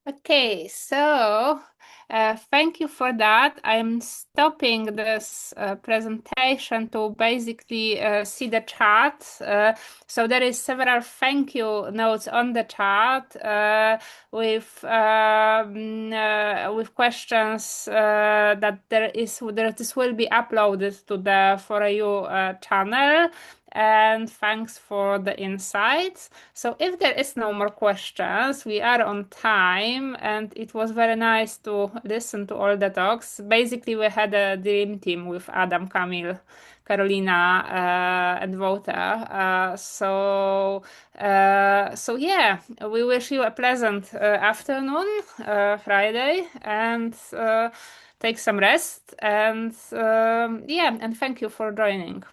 Okay, so thank you for that. I'm stopping this presentation to basically see the chat. So there is several thank you notes on the chat with questions that this will be uploaded to the For You channel. And thanks for the insights. So if there is no more questions, we are on time, and it was very nice to listen to all the talks. Basically, we had a dream team with Adam, Kamil, Karolina, and Wouter. So yeah, we wish you a pleasant afternoon, Friday, and take some rest. And yeah, and thank you for joining.